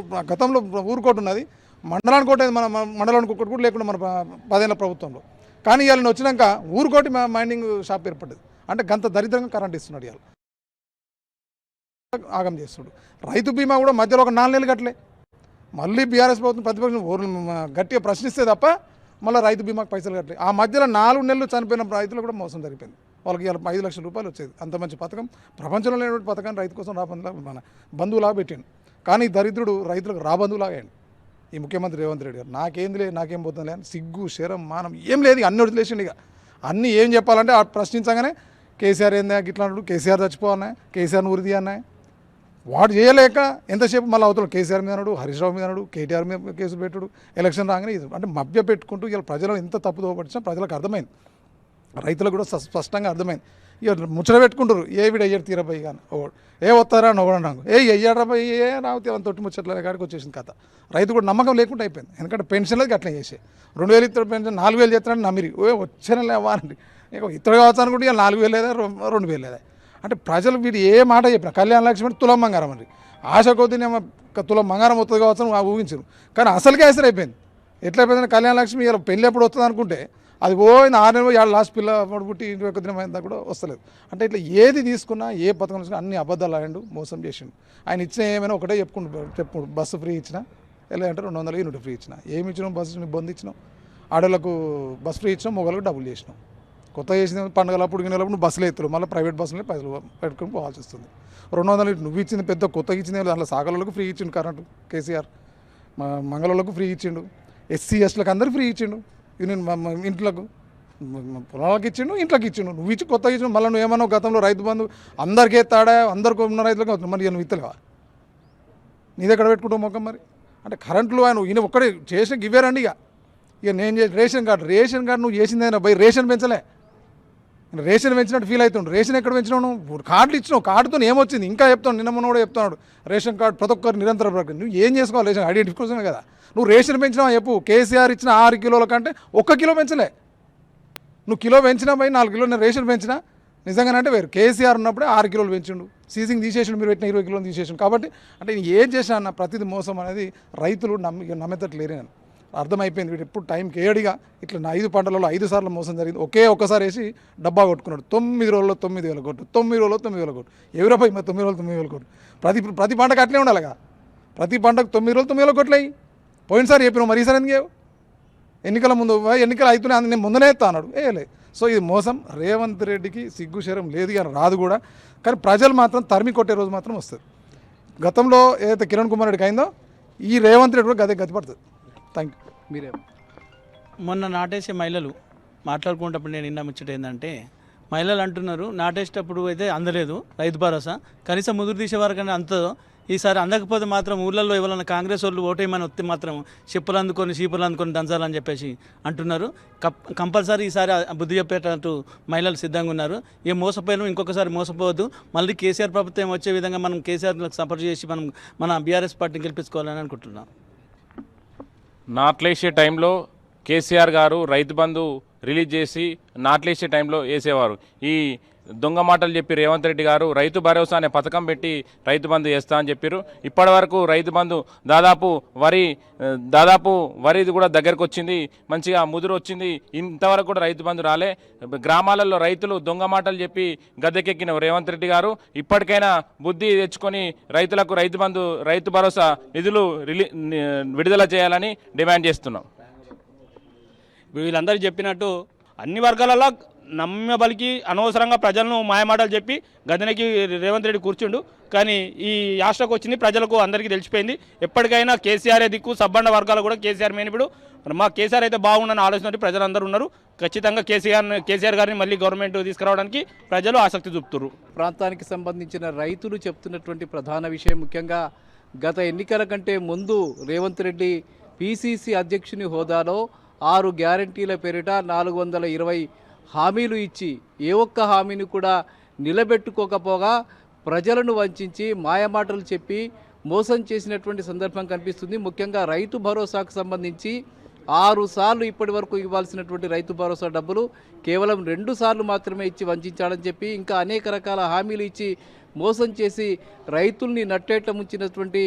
గతంలో ఊరుకోటి ఉన్నది, మండలానికి ఒకటి మన మండలానికి ఒకటి కూడా లేకుండా మన 10 ఏళ్ళ ప్రభుత్వంలో. కానీ ఇవాళ వచ్చినాక ఊరుకోటి మైనింగ్ షాప్ ఏర్పడ్డది. అంటే గంత దరిద్రంగా కరెంట్ ఇస్తున్నాడు, ఇవాళ ఆగం చేస్తున్నాడు. రైతు బీమా కూడా మధ్యలో ఒక 4 నెలలు కట్టలే. మళ్ళీ బీఆర్ఎస్ ప్రభుత్వం ప్రతిపక్షం గట్టిగా ప్రశ్నిస్తే తప్ప మళ్ళీ రైతు బీమాకు పైసలు కట్టలే. ఆ మధ్యలో 4 నెలలు చనిపోయిన రైతులు కూడా మోసం జరిగిపోయింది. వాళ్ళకి ఇవాళ 5 లక్షల రూపాయలు వచ్చేది. అంత మంచి పథకం, ప్రపంచంలో లేనటువంటి పథకాన్ని రైతు కోసం మన బంధువులాగా పెట్టాను. కానీ దరిద్రుడు రైతులకు రాబంధువులాగా అయ్యాడు ఈ ముఖ్యమంత్రి రేవంత్ రెడ్డి గారు. నాకేం లేదు, నాకేం పోతుంది అని సిగ్గు శరం మానం ఏం లేదు, అన్ని వదిలేసిండు. ఇక అన్నీ ఏం చెప్పాలంటే ఆ ప్రశ్నించగానే కేసీఆర్ ఏందా గిట్లా అన్నాడు, కేసీఆర్ చచ్చిపోవన్నాయి, కేసీఆర్ని ఉరిది అన్నాయి. వాడు చేయలేక ఎంతసేపు మళ్ళీ అవతల కేసీఆర్ మీద అన్నాడు, హరీష్ రావు మీద అన్నాడు, కేటీఆర్ మీద కేసులు పెట్టుడు, ఎలక్షన్ రాగానే ఇది అంటే మభ్య పెట్టుకుంటూ ఇలా ప్రజలు ఎంత తప్పుదో పట్టించినా ప్రజలకు అర్థమైంది, రైతులకు కూడా స్పష్టంగా అర్థమైంది. ఇక ముచ్చట పెట్టుకుంటారు, ఏ వీడు అయ్యాడు తీరపోయి కానీ ఒకడు ఏ వస్తారా అని ఒకడు నాకు అయ్యాడు రాబోయి ఏ రావు తీరా తొట్టి ముచ్చట్ల కాడికి వచ్చేసింది కథ. రైతు కూడా నమ్మకం లేకుండా అయిపోయింది. ఎందుకంటే పెన్షన్లకి అట్లా చేసే 2000 ఇతర పెన్షన్ 4000 చేస్తారని నమ్మిరి వచ్చేనే లేవానండి. ఇక ఇతర కావచ్చు అనుకుంటే ఇక 4000 లేదా 2000 లేదా. అంటే ప్రజలు వీడు ఏ మాట చెప్పిన కళ్యాణ లక్ష్మి అంటే తులం బంగారం అండి, ఆశ కొద్దినేమో తులం బంగారం వస్తుంది కావచ్చు అని ఊహించరు. కానీ అసలుకే అసలు అయిపోయింది. ఎట్లా అయిపోయింది కళ్యాణ లక్ష్మి ఇలా పెళ్ళి ఎప్పుడు వస్తుంది అనుకుంటే అది పోయింది 6 నెలలు 7 లాస్ట్ పిల్ల పుట్టి 21 దినం అయినా కూడా వస్తలేదు. అంటే ఇట్లా ఏది తీసుకున్నా ఏ పథకం తీసుకున్నా అన్ని అబద్ధాలు ఆయండు, మోసం చేసిండు. ఆయన ఇచ్చిన ఏమైనా ఒకటే చెప్పుకుంటూ బస్సు ఫ్రీ ఇచ్చినా లేదంటే 200 యూనిట్ ఫ్రీ ఇచ్చినా, ఏమి ఇచ్చినాం బస్సు బంద్ ఇచ్చినాం, ఆడోళ్ళకు బస్ ఫ్రీ ఇచ్చినాం, మొగలకు డబ్బులు చేసినాం. కొత్త చేసిన పండుగలప్పుడు గిన్నెలప్పుడు నువ్వు బస్సులు ఎత్తులు మళ్ళీ ప్రైవేట్ బస్సులే పైసలు పెట్టుకుని పోవాల్సి వస్తుంది. 200 నువ్వు ఇచ్చింది పెద్ద కొత్తగా ఇచ్చింది, దాంట్లో సాగలకు ఫ్రీ ఇచ్చిండు కరెంటు కేసీఆర్, మంగళలకు ఫ్రీ ఇచ్చిండు, SC STలకు అందరికి ఫ్రీ ఇచ్చిండు, యూనియన్ ఇంట్లకు పొలాలకు ఇచ్చిండు, ఇంట్లోకి ఇచ్చిండు. నువ్వు ఇచ్చి కొత్తగా ఇచ్చిండు. మళ్ళీ నువ్వు ఏమన్నావు గతంలో రైతు బంధు అందరికీ ఎత్తాడా, అందరికీ ఉన్న రైతులకు అవుతుంది, మరి నువ్వు ఇత్తలేవా, నీ దగ్గర పెట్టుకుంటావు మొక్కం మరి. అంటే కరెంట్లు ఆయన ఈయన ఒక్కడే చేసిన ఇవ్వారండి. ఇక నేను చేసి రేషన్ కార్డు నువ్వు చేసిందేనా పోయి రేషన్ పెంచలే, రేషన్ పెంచినట్టు ఫీల్ అవుతుండు. రేషన్ ఎక్కడ పెంచినావు నువ్వు, కార్డులు ఇచ్చినావు, కార్డుతో ఏమొచ్చింది ఇంకా చెప్తాను. నిన్న మొన్న కూడా చెప్తున్నాడు రేషన్ కార్డు ప్రతి ఒక్కరు నిరంతర ప్రక్రియ. నువ్వు ఏం చేసుకోవాలి, రేషన్ ఐడెంటిఫికేషన్ కదా. నువ్వు రేషన్ పెంచినావు చెప్పు, కేసీఆర్ ఇచ్చిన 6 కిలోల కంటే 1 కిలో పెంచలే. నువ్వు కిలో పెంచినా పోయి 4 కిలోలు నేను రేషన్ పెంచినా నిజంగానంటే వేరు. కేసీఆర్ ఉన్నప్పుడే 6 కిలోలు పెంచిండు, సీజింగ్ తీసేసిండు, మీరు పెట్టిన 20 కిలోలు తీసేసిండు. కాబట్టి అంటే నేను ఏం చేసినా అన్న ప్రతిదీ మోసం అనేది రైతులు నమ్మేటట్లేరే అని అర్థమైపోయింది. వీడు ఎప్పుడు టైంకి ఏడిగా ఇట్లా 5 పంటలలో 5 సార్లు మోసం జరిగింది. ఒక్కసారి వేసి డబ్బా కొట్టుకున్నాడు. 9 రోజుల్లో 9,000 కోట్లు, 9 రోజుల్లో 9,000 కోట్లు. ఎవరైపోయి మరి 9 రోజులు 9,000 కోట్లు. ప్రతి పంటకు అట్లే ఉండాలిగా, ప్రతి పంటకు 9 రోజులు 9,000 కోట్లు అయ్యి. పోయినసారి చెప్పినావు, మరి ఈసారి ఎందుకు ఎన్నికల ముందు ఎన్నికలు అవుతున్నాయి నేను ముందునే ఎత్తా అన్నాడు, వేయలే. సో ఇది మోసం. రేవంత్ రెడ్డికి సిగ్గు శరం లేదు కానీ రాదు కూడా. కానీ ప్రజలు మాత్రం తరిమి కొట్టే రోజు మాత్రం వస్తుంది. గతంలో ఏదైతే కిరణ్ కుమార్ రెడ్డికి అయిందో ఈ రేవంత్ రెడ్డి కూడా గతి పడుతుంది. Thank you. మీరే మొన్న నాటేసే మహిళలు మాట్లాడుకునేటప్పుడు నేను నిన్న ముచ్చట ఏంటంటే, మహిళలు అంటున్నారు నాటేసేటప్పుడు అయితే అందలేదు రైతు భరోసా, కనీసం ముదురు తీసే వరకనే అంతదో, ఈసారి అందకపోతే మాత్రం ఊళ్ళల్లో ఎవరైనా కాంగ్రెస్ వాళ్ళు ఓటేయమని వస్తే మాత్రం చెప్పులు అందుకొని చీపులు అందుకొని దంచాలని చెప్పేసి అంటున్నారు. కంపల్సరీ ఈసారి బుద్ధి చెప్పేటట్టు మహిళలు సిద్ధంగా ఉన్నారు. ఏ మోసపోయినా ఇంకొకసారి మోసపోవద్దు. మళ్ళీ కేసీఆర్ ప్రభుత్వం వచ్చే విధంగా మనం కేసీఆర్లకు సపోర్ట్ చేసి మన బీఆర్ఎస్ పార్టీని గెలిపించుకోవాలని అనుకుంటున్నాం. నాట్లేసే టైంలో కేసీఆర్ గారు రైతు బంధు రిలీజ్ చేసి నాట్లేసే టైంలో వేసేవారు. ఈ దొంగ మాటలు చెప్పి రేవంత్ రెడ్డి గారు రైతు భరోసా అనే పథకం పెట్టి రైతు బంధు చేస్తా అని చెప్పారు. ఇప్పటి వరకు రైతు బంధు దాదాపు వరిది కూడా దగ్గరకు వచ్చింది, మంచిగా ముదురు వచ్చింది. ఇంతవరకు కూడా రైతు బంధు రాలే. గ్రామాలలో రైతులు దొంగ మాటలు చెప్పి గద్దెకెక్కిన రేవంత్ రెడ్డి గారు ఇప్పటికైనా బుద్ధి తెచ్చుకొని రైతులకు రైతు భరోసా నిధులు విడుదల చేయాలని డిమాండ్ చేస్తున్నాం. వీళ్ళందరూ చెప్పినట్టు అన్ని వర్గాలలో నమ్మబలికి అనవసరంగా ప్రజలను మాయమాటలు చెప్పి గదనకి రేవంత్ రెడ్డి కూర్చుండు. కానీ ఈ యాస్ట్రకు వచ్చింది ప్రజలకు అందరికీ తెలిసిపోయింది. ఎప్పటికైనా కేసీఆర్ దిక్కు సబ్బండ వర్గాలు కూడా కేసీఆర్ మేనిప్పుడు మా కేసీఆర్ అయితే బాగుండని ఆలోచన ప్రజలందరూ ఉన్నారు. ఖచ్చితంగా కేసీఆర్ గారిని మళ్ళీ గవర్నమెంట్ తీసుకురావడానికి ప్రజలు ఆసక్తి చూపుతారు. ప్రాంతానికి సంబంధించిన రైతులు చెప్తున్నటువంటి ప్రధాన విషయం ముఖ్యంగా గత ఎన్నికల కంటే ముందు రేవంత్ రెడ్డి పిసిసి అధ్యక్షుని హోదాలో 6 గ్యారంటీల పేరిట 420 హామీలు ఇచ్చి ఏ ఒక్క హామీని కూడా నిలబెట్టుకోకపోగా ప్రజలను వంచి మాయమాటలు చెప్పి మోసం చేసినటువంటి సందర్భం కనిపిస్తుంది. ముఖ్యంగా రైతు భరోసాకు సంబంధించి 6 సార్లు ఇప్పటి వరకు ఇవ్వాల్సినటువంటి రైతు భరోసా డబ్బులు కేవలం 2 సార్లు మాత్రమే ఇచ్చి వంచాడని చెప్పి ఇంకా అనేక రకాల హామీలు ఇచ్చి మోసం చేసి రైతుల్ని నట్టేట ముంచినటువంటి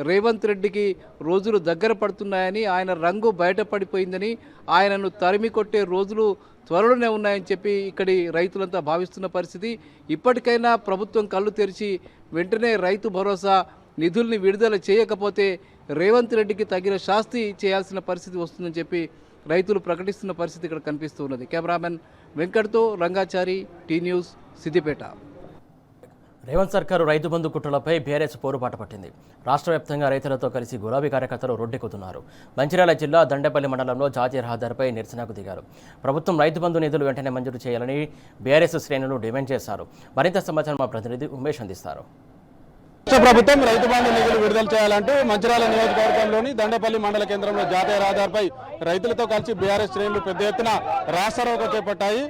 రేవంత్ రెడ్డికి రోజులు దగ్గర పడుతున్నాయని, ఆయన రంగు బయటపడిపోయిందని, ఆయనను తరిమి కొట్టే రోజులు త్వరలోనే ఉన్నాయని చెప్పి ఇక్కడి రైతులంతా భావిస్తున్న పరిస్థితి. ఇప్పటికైనా ప్రభుత్వం కళ్ళు తెరిచి వెంటనే రైతు భరోసా నిధుల్ని విడుదల చేయకపోతే రేవంత్ రెడ్డికి తగిన శాస్తి చేయాల్సిన పరిస్థితి వస్తుందని చెప్పి రైతులు ప్రకటిస్తున్న పరిస్థితి ఇక్కడ కనిపిస్తూ ఉన్నది. కెమెరామెన్ వెంకట్తో రంగాచారి, టీ న్యూస్, సిద్దిపేట. రేవంత్ సర్కారు రైతు బంధు కుట్రలపై బీఆర్ఎస్ పోరుబాట పట్టింది. రాష్ట్ర వ్యాప్తంగా రైతులతో కలిసి గులాబీ కార్యకర్తలు రోడ్డెక్కుతున్నారు. మంచిర్యాల జిల్లా దండేపల్లి మండలంలో జాతీయ రహదారిపై నిరసనకు దిగారు. ప్రభుత్వం రైతు బంధు నిధులు వెంటనే మంజూరు చేయాలని బీఆర్ఎస్ శ్రేణులు డిమాండ్ చేశారు. మరింత సమాచారం మా ప్రతినిధి ఉమేష్ అందిస్తారు. రాష్ట్ర ప్రభుత్వం రైతు బంధు నిధులు విడుదల చేయాలంటూ మంచిర్యాల నియోజకవర్గంలోని దండేపల్లి మండల కేంద్రంలో జాతీయ రహదారిపై రైతులతో కలిసి బీఆర్ఎస్ శ్రేణులు పెద్ద ఎత్తున రాస్తారోకో చేపట్టాయి.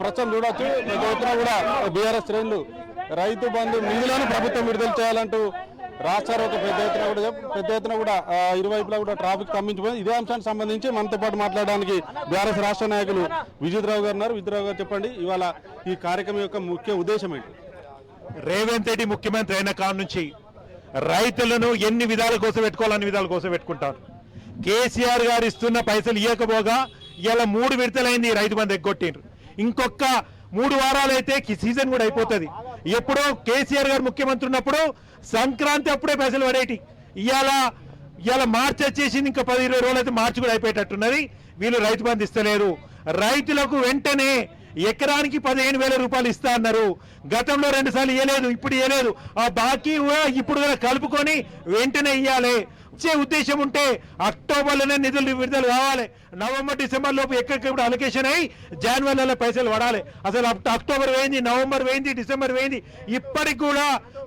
ప్రస్తుతం చూడొచ్చు, పెద్ద ఎత్తున కూడా బీఆర్ఎస్ శ్రేణులు రైతు బంధు నిధులను ప్రభుత్వం విడుదల చేయాలంటూ రాస్తారోకో పెద్ద ఎత్తున కూడా ఇరువైపులా కూడా ట్రాఫిక్ స్తంభించిపోయింది. ఇదే అంశానికి సంబంధించి మనతో పాటు మాట్లాడడానికి బీఆర్ఎస్ రాష్ట్ర నాయకులు విజయరావు గారు ఉన్నారు. విజయరావు గారు, చెప్పండి, ఇవాళ ఈ కార్యక్రమం యొక్క ముఖ్య ఉద్దేశం ఏంటి? రేవంత్ రెడ్డి ముఖ్యమంత్రి అయిన కాడ నుంచి రైతులను ఎన్ని విధాల కోసం పెట్టుకోవాలని విధాల కోసం పెట్టుకుంటారు. కేసీఆర్ గారు ఇస్తున్న పైసలు ఇవ్వకపోగా ఇలా 3 విడతలైంది రైతు బంధు ఎగ్గొట్టిండ్రు. ఇంకొక 3 వారాలు అయితే సీజన్ కూడా అయిపోతుంది. ఎప్పుడో కేసీఆర్ గారు ముఖ్యమంత్రి ఉన్నప్పుడు సంక్రాంతి అప్పుడే పైసలు పడేటి. ఇవాళ మార్చి వచ్చేసింది, ఇంకా 10-20 రోజులు అయితే మార్చి కూడా అయిపోయేటట్టున్నది. వీళ్ళు రైతు బంధు ఇస్తలేరు. రైతులకు వెంటనే ఎకరానికి 15,000 రూపాయలు ఇస్తా అన్నారు. గతంలో 2 సార్లు ఇవ్వలేదు, ఇప్పుడు ఇవ్వలేదు. ఆ బాకీ ఇప్పుడు కలుపుకొని వెంటనే ఇవ్వాలి. వచ్చే ఉద్దేశం ఉంటే అక్టోబర్లోనే నిధులు విడుదల కావాలి. నవంబర్, డిసెంబర్ లోపు ఎక్కడికప్పుడు అలొకేషన్ అయ్యి జనవరిలో పైసలు పడాలి. అసలు అక్టోబర్ వేయింది, నవంబర్ వేయింది, డిసెంబర్ వేయింది. ఇప్పటికి కూడా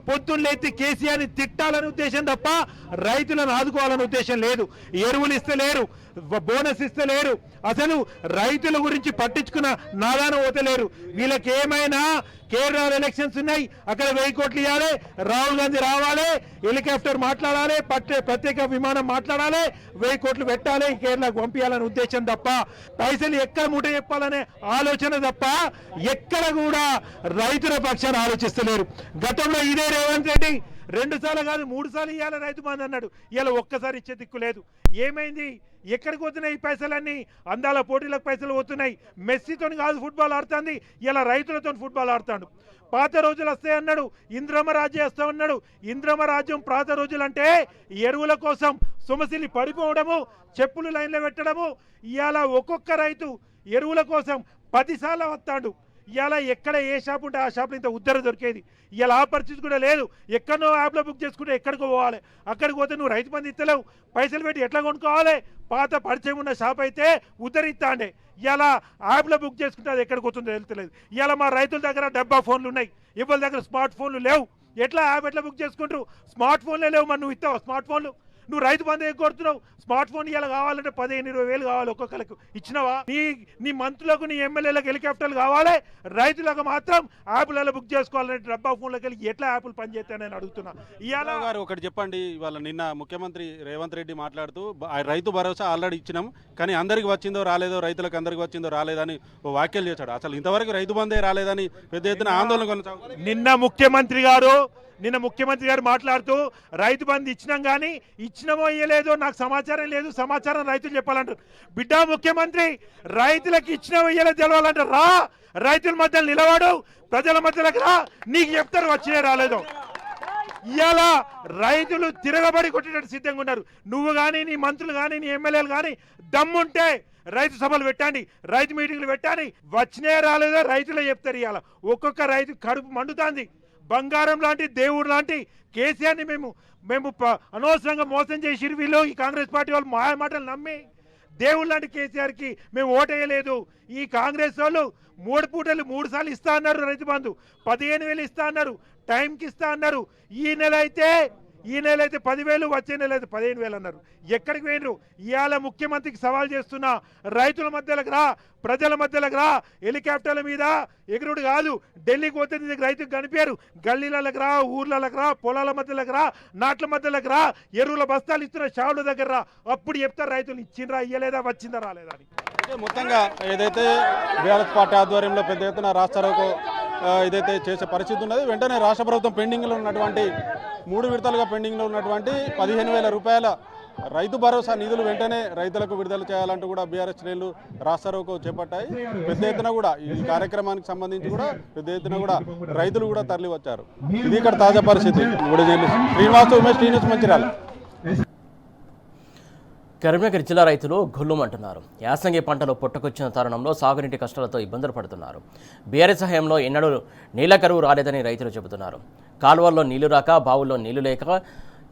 పొద్దున్నెత్తి కేసీఆర్ని తిట్టాలనే ఉద్దేశం తప్ప రైతులను ఆదుకోవాలనే ఉద్దేశం లేదు. ఎరువులు ఇస్తలేరు, బోనస్ ఇస్తలేరు, అసలు రైతుల గురించి పట్టించుకున్న నాదాన పోతలేరు. వీళ్ళకి ఏమైనా కేరళ ఎలక్షన్స్ ఉన్నాయి, అక్కడ 1000 కోట్లు ఇవ్వాలి, రాహుల్ గాంధీ రావాలి, హెలికాప్టర్ మాట్లాడాలి, ప్రత్యేక విమానం మాట్లాడాలి, 1000 కోట్లు పెట్టాలి, కేరళకు పంపించాలనే ఉద్దేశం తప్ప పైసలు ఎక్కడ మూట చెప్పాలనే ఆలోచన తప్ప ఎక్కడ కూడా రైతుల పక్షాన్ని ఆలోచిస్తలేరు. గతంలో ఇదే రేవంత్ రెడ్డి 2 సార్లు కాదు 3 సార్లు ఇవ్వాలి రైతు బంధు అన్నాడు. ఇలా ఒక్కసారి ఇచ్చే దిక్కు లేదు. ఏమైంది? ఎక్కడికి పోతున్నాయి ఈ పైసలన్నీ? అందాల పోటీలకు పైసలు పోతున్నాయి. మెస్సీతో కాదు ఫుట్బాల్ ఆడుతుంది, ఇలా రైతులతో ఫుట్బాల్ ఆడుతాడు. పాత రోజులు వస్తాయన్నాడు, ఇంద్రమ రాజ్యం వస్తామన్నాడు. ఇంద్రమ రాజ్యం పాత రోజులు అంటే ఎరువుల కోసం సొమసిల్లి పడిపోవడము, చెప్పులు లైన్లో పెట్టడము. ఇవాళ ఒక్కొక్క రైతు ఎరువుల కోసం 10 సార్లు వస్తాడు. ఇవాళ ఎక్కడ ఏ షాప్ ఉంటే ఆ షాప్లో ఇంత ఉద్దర దొరికేది. ఇవాళ ఆ పరిస్థితి కూడా లేదు. ఎక్కడో యాప్లో బుక్ చేసుకుంటే ఎక్కడికో పోవాలి. అక్కడికి పోతే నువ్వు రైతు బంధు ఇస్తలేవు, పైసలు పెట్టి ఎట్లా కొనుక్కోవాలి? పాత పరిచయం ఉన్న షాప్ అయితే ఉద్ధరిస్తాండే. ఇవాళ యాప్లో బుక్ చేసుకుంటే అది ఎక్కడికి వస్తుందో తెలుస్తలేదు. ఇవాళ మా రైతుల దగ్గర డబ్బా ఫోన్లు ఉన్నాయి, ఎవరి దగ్గర స్మార్ట్ ఫోన్లు లేవు. ఎట్లా యాప్ ఎట్లా బుక్ చేసుకుంటారు? స్మార్ట్ ఫోన్లే లేవు. మరి నువ్వు ఇస్తావు స్మార్ట్ ఫోన్లు? నువ్వు రైతు బంధు ఏం కోరుతున్నావు? స్మార్ట్ ఫోన్ ఇలా కావాలంటే 15-20 వేలు కావాలి ఒక్కొక్కరికి. ఇచ్చినవా? నీ మంత్రులకు నీ ఎమ్మెల్యేలకు హెలికాప్టర్లు కావాలి, రైతులకు మాత్రం యాప్లలో బుక్ చేసుకోవాలంటే డబ్బా ఫోన్లోకి వెళ్ళి ఎట్లా యాప్లు పనిచేస్తాయని అడుగుతున్నా. ఇవాళ గారు ఒకటి చెప్పండి, ఇవాళ నిన్న ముఖ్యమంత్రి రేవంత్ రెడ్డి మాట్లాడుతూ రైతు భరోసా ఆల్రెడీ ఇచ్చినాం, కానీ అందరికి వచ్చిందో రాలేదో, రైతులకు అందరికి వచ్చిందో రాలేదని ఓ వ్యాఖ్యలు చేశాడు. అసలు ఇంతవరకు రైతు బంధే రాలేదని పెద్ద ఎత్తున ఆందోళన కొనసాగుతుంది. నిన్న ముఖ్యమంత్రి గారు మాట్లాడుతూ రైతు బంధు ఇచ్చినాం, కానీ ఇచ్చినమో ఇయ్యలేదో నాకు సమాచారం లేదు, సమాచారం రైతులు చెప్పాలంటారు. బిడ్డ ముఖ్యమంత్రి, రైతులకు ఇచ్చినమో ఇయ్యలేదో తెలవాలంటారు. రా, రైతుల మధ్యలో నిలవాడు, ప్రజల మధ్యలోకి రా, నీకు చెప్తారు వచ్చినే రాలేదో. ఇవాళ రైతులు తిరగబడి కొట్టేటట్టు సిద్ధంగా ఉన్నారు. నువ్వు కానీ, నీ మంత్రులు కానీ, నీ ఎమ్మెల్యేలు కానీ దమ్ముంటే రైతు సభలు పెట్టండి, రైతు మీటింగ్లు పెట్టండి. వచ్చినే రాలేదో రైతులే చెప్తారు. ఇవాళ ఒక్కొక్క రైతు కడుపు మండుతాంది. బంగారం లాంటి దేవుడు లాంటి కేసీఆర్ని మేము అనవసరంగా మోసం చేసి వీళ్ళు ఈ కాంగ్రెస్ పార్టీ వాళ్ళు మా మాటలు నమ్మి దేవుడు లాంటి కేసీఆర్కి మేము ఓటేయలేదు. ఈ కాంగ్రెస్ వాళ్ళు 3 పూటలు 3 సార్లు ఇస్తా అన్నారు, రైతు బంధు 15,000 ఇస్తా అన్నారు, టైంకి ఇస్తా అన్నారు. ఈ నెల అయితే 10,000, వచ్చే నెల అయితే 15,000 అన్నారు. ఎక్కడికి పోయినరు? ఇవాళ ముఖ్యమంత్రికి సవాల్ చేస్తున్నా, రైతుల మధ్యలోకి రా, ప్రజల మధ్యలోకి రా. హెలికాప్టర్ల మీద ఎగురుడు కాదు, ఢిల్లీకి పోతే రైతుకు కనిపించారు. గల్లీలకు రా, ఊర్లకు రా, పొలాల మధ్యలోకి రా, నాట్ల మధ్యలోకి రా, ఎరువుల బస్తాలు ఇస్తున్న షావుల దగ్గర రా. అప్పుడు చెప్తారు రైతులు ఇచ్చిండ్రా, ఇయ్యలేదా, వచ్చిందా, రాలేదా అని. మొత్తంగా ఏదైతే బీఆర్ఎస్ పార్టీ ఆధ్వర్యంలో పెద్ద ఎత్తున రాష్ట్రాలకు ఏదైతే చేసే పరిస్థితి ఉన్నది, వెంటనే రాష్ట్ర ప్రభుత్వం పెండింగ్లో ఉన్నటువంటి 3 విడతలుగా పెండింగ్లో ఉన్నటువంటి 15,000 రూపాయల రైతు భరోసా నిధులు వెంటనే రైతులకు విడుదల చేయాలంటూ కూడా బీఆర్ఎస్ శ్రేణులు రాష్ట్రాలకు చేపట్టాయి. పెద్ద ఎత్తున కూడా ఈ కార్యక్రమానికి సంబంధించి కూడా పెద్ద ఎత్తున కూడా రైతులు కూడా తరలి వచ్చారు. ఇది ఇక్కడ తాజా పరిస్థితి. శ్రీనివాస్, ఉమేష్, టీన్యూస్, మంచిర్యాల. కరీంనగర్ జిల్లా రైతులు గొల్లుమంటున్నారు. యాసంగి పంటలు పుట్టుకొచ్చిన తరుణంలో సాగునీటి కష్టాలతో ఇబ్బందులు పడుతున్నారు. బీఆర్ఎస్ హయాంలో ఎన్నడూ నీళ్ల కరువు రాలేదని రైతులు చెబుతున్నారు. కాలువల్లో నీళ్లు రాక, బావుల్లో నీళ్లు లేక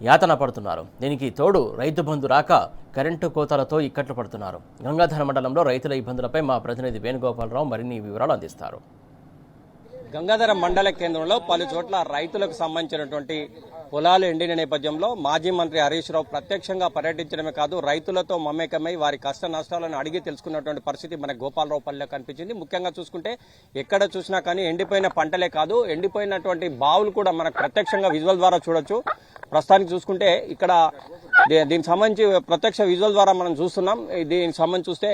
యాతన పడుతున్నారు. దీనికి తోడు రైతు బంధు రాక కరెంటు కోతలతో ఇక్కట్లు పడుతున్నారు. గంగాధర మండలంలో రైతుల ఇబ్బందులపై మా ప్రతినిధి వేణుగోపాలరావు మరిన్ని వివరాలు అందిస్తారు. గంగాధర మండల కేంద్రంలో పలు చోట్ల రైతులకు సంబంధించినటువంటి పొలాలు ఎండిన నేపథ్యంలో మాజీ మంత్రి హరీష్ రావు ప్రత్యక్షంగా పర్యటించడమే కాదు, రైతులతో మమేకమై వారి కష్ట నష్టాలను అడిగి తెలుసుకున్నటువంటి పరిస్థితి మన గోపాలరావు పల్లెలో కనిపించింది. ముఖ్యంగా చూసుకుంటే ఎక్కడ చూసినా కానీ ఎండిపోయిన పంటలే కాదు, ఎండిపోయినటువంటి బావులు కూడా మనకు ప్రత్యక్షంగా విజువల్ ద్వారా చూడొచ్చు. ప్రస్తుతానికి చూసుకుంటే ఇక్కడ దీనికి సంబంధించి ప్రత్యక్ష విజువల్ ద్వారా మనం చూస్తున్నాం. దీనికి సంబంధించి చూస్తే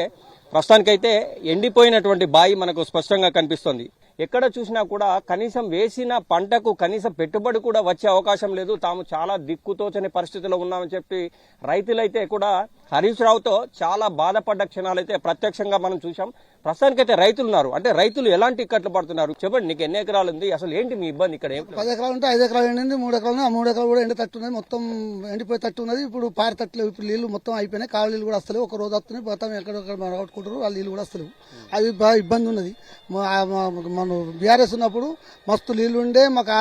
ప్రస్తుతానికైతే ఎండిపోయినటువంటి బావి మనకు స్పష్టంగా కనిపిస్తోంది. ఎక్కడ చూసినా కూడా కనీసం వేసిన పంటకు కనీసం పెట్టుబడి కూడా వచ్చే అవకాశం లేదు. తాము చాలా దిక్కుతోచని పరిస్థితిలో ఉన్నామని చెప్పి రైతులైతే కూడా హరీష్ రావుతో చాలా బాధపడ్డ క్షణాలైతే ప్రత్యక్షంగా మనం చూసాం. ప్రస్తుతానికైతే రైతులు ఉన్నారు. అంటే రైతులు ఎలాంటి ఇక్కట్లు పడుతున్నారు చెప్పండి, నీకు ఎన్ని ఎకరాలు ఉంది, అసలు ఏంటి మీ ఇబ్బంది? ఇక్కడ 10 ఎకరాలు ఉంటే 5 ఎకరాలు ఎండింది, 3 ఎకరాలు ఆ 3 ఎకరాలు కూడా ఎండి తట్టు ఉన్నది, మొత్తం ఎండిపోయి తట్టు ఉన్నది. ఇప్పుడు పారి తట్టులేవు, ఇప్పుడు నీళ్లు మొత్తం అయిపోయినాయి, కాలు నీళ్ళు కూడా వస్తలేవు. ఒక రోజు వస్తున్నాయి, మొత్తం ఎక్కడెక్కడ కొట్టుకుంటారు, వాళ్ళ నీళ్ళు కూడా వస్తలేవు. అది బాగా ఇబ్బంది ఉన్నది. మన బీఆర్ఎస్ ఉన్నప్పుడు మస్తు నీళ్లు ఉండే, మాకు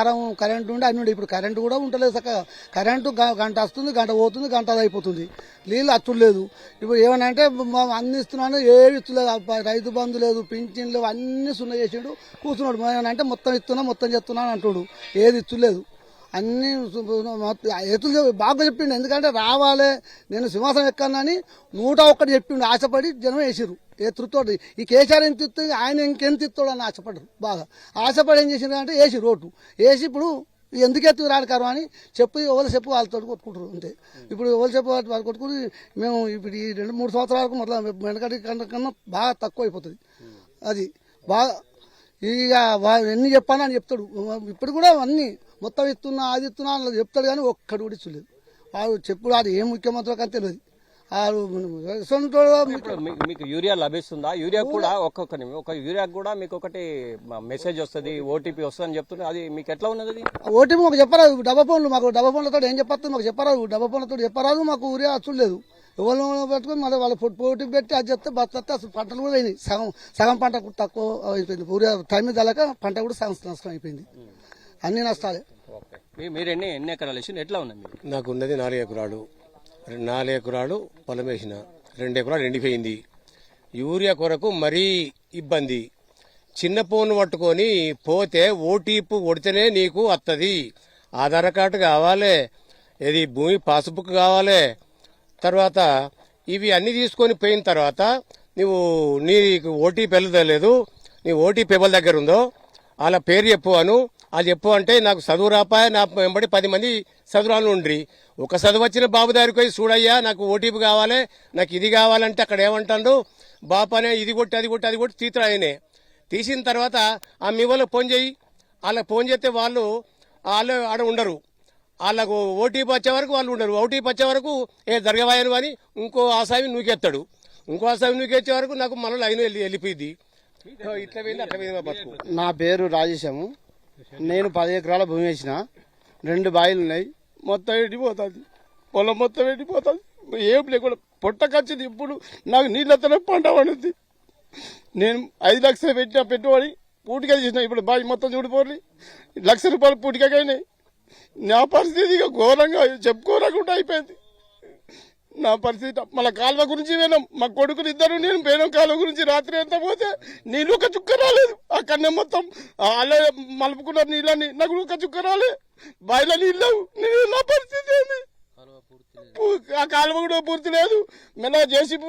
కరెంటు ఉండే, అన్ని ఉండే. ఇప్పుడు కరెంటు కూడా ఉండలేదు చక్కగా. కరెంటు గంట వస్తుంది, గంట పోతుంది, గంట అయిపోతుంది, నీళ్ళు అచ్చుడు లేదు. ఇప్పుడు ఏమన్నా అంటే అన్ని ఇస్తున్నాను, ఏవి ఇచ్చలేదు, రైతు బంధు లేదు, పింఛన్ లేవు, అన్ని సున్నా చేసిండు కూర్చున్నాడు. ఏమన్నా అంటే మొత్తం ఇస్తున్నా, మొత్తం చెప్తున్నాను అంటుడు, ఏది ఇచ్చలేదు. అన్ని ఎత్తులు బాగా చెప్పిండు. ఎందుకంటే రావాలి, నేను సింహాసనం ఎక్కానని 101 చెప్పిండు. ఆశపడి జనం వేసిరు ఎత్తుతోటి. ఈ కేసీఆర్ ఎంత ఇస్తుంది, ఆయన ఇంకెంత ఇస్తాడు అని ఆశపడ్డారు. బాగా ఆశపడి ఏం చేసిండ్రు అంటే వేసి రోడ్డు వేసి ఇప్పుడు ఎందుకు ఎత్తుకు రాడకారు అని చెప్పి ఎవరు చెప్పు వాళ్ళతో కొట్టుకుంటారు అంతే. ఇప్పుడు ఎవరు చెప్పు వాళ్ళు కొట్టుకుని మేము ఇప్పుడు ఈ 2-3 సంవత్సరాల వరకు మొదలు వెనకటి కన్నా బాగా తక్కువ అయిపోతుంది. అది బాగా ఇక ఎన్ని చెప్పాను అని చెప్తాడు. ఇప్పుడు కూడా అన్ని మొత్తం ఇస్తున్నా, అది ఇస్తున్నా అని చెప్తాడు, కానీ ఒక్కడు కూడా ఇచ్చలేదు. వాడు చెప్పుడు అది ఏం ముఖ్యమంత్రి కానీ తెలియదు. మీకు యూరియా లభిస్తుందా? యూరియా కూడా ఒక యూరియా కూడా మీకు ఒకటి మెసేజ్ వస్తుంది, ఓటీపీ వస్తుంది అని చెప్తున్నారు. అది మీకు ఎట్లా ఉన్నది? అది ఓటీపీ మాకు చెప్పరాదు. డబ్బా ఫోన్లు మాకు డబ్బా ఫోన్లతో ఏం చెప్పారు మాకు చెప్పరాదు. డబ్బా ఫోన్లతో చెప్పరాదు. మాకు యూరియా చూడలేదు. ఎవరు పెట్టుకుని మళ్ళీ వాళ్ళ పోటీ పెట్టి అది చెప్తే బతితే అసలు పంటలు కూడా అయినాయి. సగం పంట తక్కువ అయిపోయింది. యూరియా టైం తలక పంట కూడా సగం నష్టం అయిపోయింది. అన్ని నష్టాలే. మీరు ఎన్ని ఎకరాలు వేసి ఎట్లా ఉన్నాయి? నాకు ఉన్నది 4 ఎకరాలు. 4 ఎకరాలు పొలం వేసిన, 2 ఎకరాలు ఎండిపోయింది. యూరియా కొరకు మరీ ఇబ్బంది. చిన్న ఫోన్ పట్టుకొని పోతే ఓటీపీ కొడితేనే నీకు వస్తుంది, ఆధార్ కార్డు కావాలి, ఇది భూమి పాస్బుక్ కావాలి. తర్వాత ఇవి అన్ని తీసుకొని పోయిన తర్వాత నీకు ఓటీపీ వెళ్ళలేదు, నీ ఓటీపీ ఎవరి దగ్గర ఉందో వాళ్ళ పేరు చెప్పు అను. అది చెప్పు అంటే నాకు చదువు రాపాయ, నా వెంబడి 10 మంది చదువురాలు ఉండ్రి. ఒక చదువు వచ్చిన బాబు దగ్గరికి పోయి చూడయ్యా నాకు ఓటీపీ కావాలి, నాకు ఇది కావాలంటే అక్కడ ఏమంటాడు బాపనే ఇది కొట్టి అది కొట్టి అది కొట్టి తీతురాయనే. తీసిన తర్వాత ఆ మీ వాళ్ళకి ఫోన్ చేయి, వాళ్ళకి ఫోన్ చేస్తే వాళ్ళు ఆడ ఉండరు. వాళ్ళకు ఓటీపీ వచ్చే వరకు వాళ్ళు ఉండరు. ఓటీపీ వచ్చే వరకు జరగవాయను అని ఇంకో ఆసామి నూకెత్తాడు. ఇంకో ఆసామి నూకెచ్చే వరకు నాకు మన లైన్ వెళ్ళిపోయింది. ఇట్లా పోయింది అట్లా పోయింది బతుకు. నా పేరు రాజేశము. నేను 10 ఎకరాల భూమి వేసిన, 2 బావిలు ఉన్నాయి. మొత్తం ఎండిపోతుంది, పొలం మొత్తం ఎండిపోతుంది. ఏం లేకుండా పొట్టకొచ్చింది. ఇప్పుడు నాకు నీళ్ళతోనే పంట పండుద్ది. నేను 5 లక్షలు పెట్టిన పెట్టుబడి పూటిగా చేసిన. ఇప్పుడు బావి మొత్తం చూడిపోయి ₹1,00,000 పూటిగా అయినాయి. నా పరిస్థితి ఇక ఘోరంగా చెప్పుకోరకుండా అయిపోయింది నా పరిస్థితి. మళ్ళీ కాలువ గురించి పోయినాం, మా కొడుకులు 2 నేను పోయినాం కాలువ గురించి. రాత్రి ఎంత పోతే నీళ్ళు ఒక చుక్క రాలేదు. అక్కడనే మొత్తం అలా మలుపుకున్నారు నీళ్ళని, నాకు ఒక చుక్క రాలే. బావిలో నీళ్ళు నేను నా పరిస్థితి ఏంది? ఆ కాలువ కూడా పూర్తి లేదు. మెల్లగా జేసీబీ